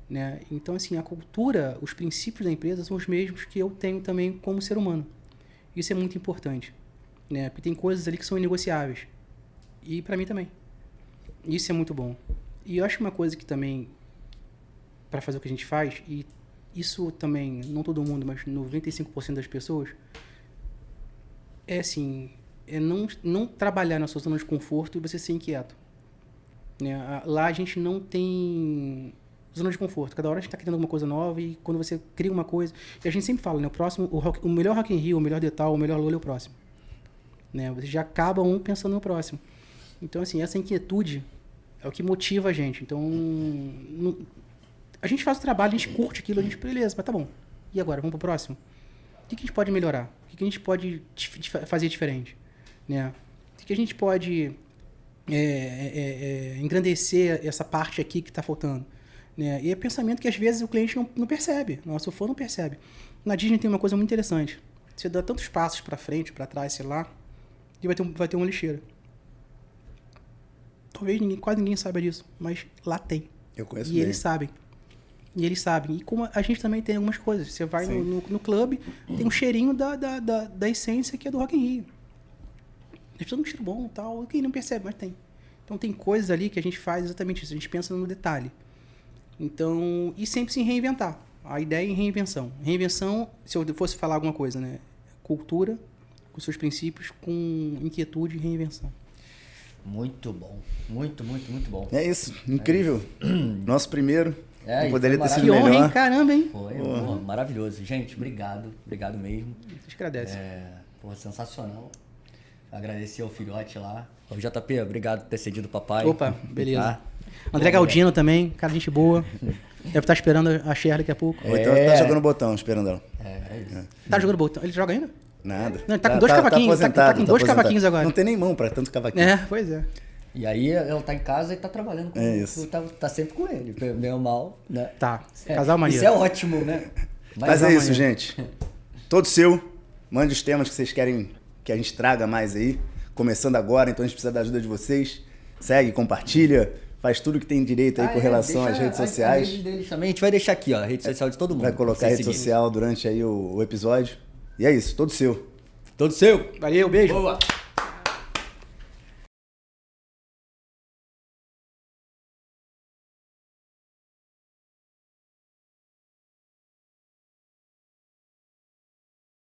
Né? Então, assim, a cultura, os princípios da empresa são os mesmos que eu tenho também como ser humano. Isso é muito importante, né? Porque tem coisas ali que são inegociáveis. E para mim também. Isso é muito bom. E eu acho uma coisa que também, para fazer o que a gente faz, e isso também, não todo mundo, mas 95% das pessoas, é assim, não trabalhar na sua zona de conforto e você ser inquieto. Né? Lá a gente não tem zona de conforto. Cada hora a gente está criando alguma coisa nova e quando você cria uma coisa... E a gente sempre fala, né? O melhor Rock in Rio, o melhor Detal, o melhor Lola é o próximo. Né? Você já acaba pensando no próximo. Então, assim, essa inquietude é o que motiva a gente. Então, a gente faz o trabalho, a gente curte aquilo, a gente... Beleza, mas tá bom. E agora? Vamos pro próximo? O que a gente pode melhorar? O que a gente pode fazer diferente? Né? O que a gente pode engrandecer essa parte aqui que está faltando? Né? E é pensamento que às vezes o cliente não percebe, o nosso fã não percebe. Na Disney tem uma coisa muito interessante. Você dá tantos passos para frente, para trás, sei lá, e vai ter uma lixeira. Talvez quase ninguém saiba disso, mas lá tem. Eu conheço e bem. Eles sabem. E eles sabem. E como a gente também tem algumas coisas. Você vai no clube, tem um cheirinho da essência que é do Rock in Rio. Eles precisam de um cheiro bom e tal. Quem não percebe, mas tem. Então tem coisas ali que a gente faz exatamente isso. A gente pensa no detalhe. Então, e sempre se reinventar. A ideia é reinvenção. Reinvenção, se eu fosse falar alguma coisa, né? Cultura, com seus princípios, com inquietude e reinvenção. Muito bom. Muito, muito, muito bom. É isso. Incrível. Nosso primeiro. É, Não e poderia foi ter sido Que honra, melhor. hein? Caramba, hein? Foi, pô, maravilhoso. Gente, obrigado. Obrigado mesmo. Vocês agradecem. Pô, sensacional. Agradecer ao filhote lá. Ô, JP, obrigado por ter cedido o papai. Opa, beleza. Tá? André Galdino também, cara, gente boa. Deve estar esperando a Cher daqui a pouco. Ou então tá jogando botão, esperando ela. É isso. Tá jogando botão. Ele joga ainda? Nada. Não, ele tá com dois cavaquinhos, tá aposentado, com dois aposentado. cavaquinhos agora. Não tem nem mão pra tanto cavaquinho. É, pois é. E aí ela tá em casa e tá trabalhando com É isso. Tá sempre com ele, bem ou mal, né? Tá, casal maneiro. Isso é ótimo, né? Mas é amanhã. isso, gente. Todo seu. Mande os temas que vocês querem que a gente traga mais aí. Começando agora, então a gente precisa da ajuda de vocês. Segue, compartilha, faz tudo que tem direito aí com relação às redes sociais. A rede deles também. A gente vai deixar aqui, ó, a rede social de todo mundo. Vai colocar a pra vocês rede seguirem. social durante aí o episódio. E é isso, todo seu. Todo seu. Valeu, beijo. Boa.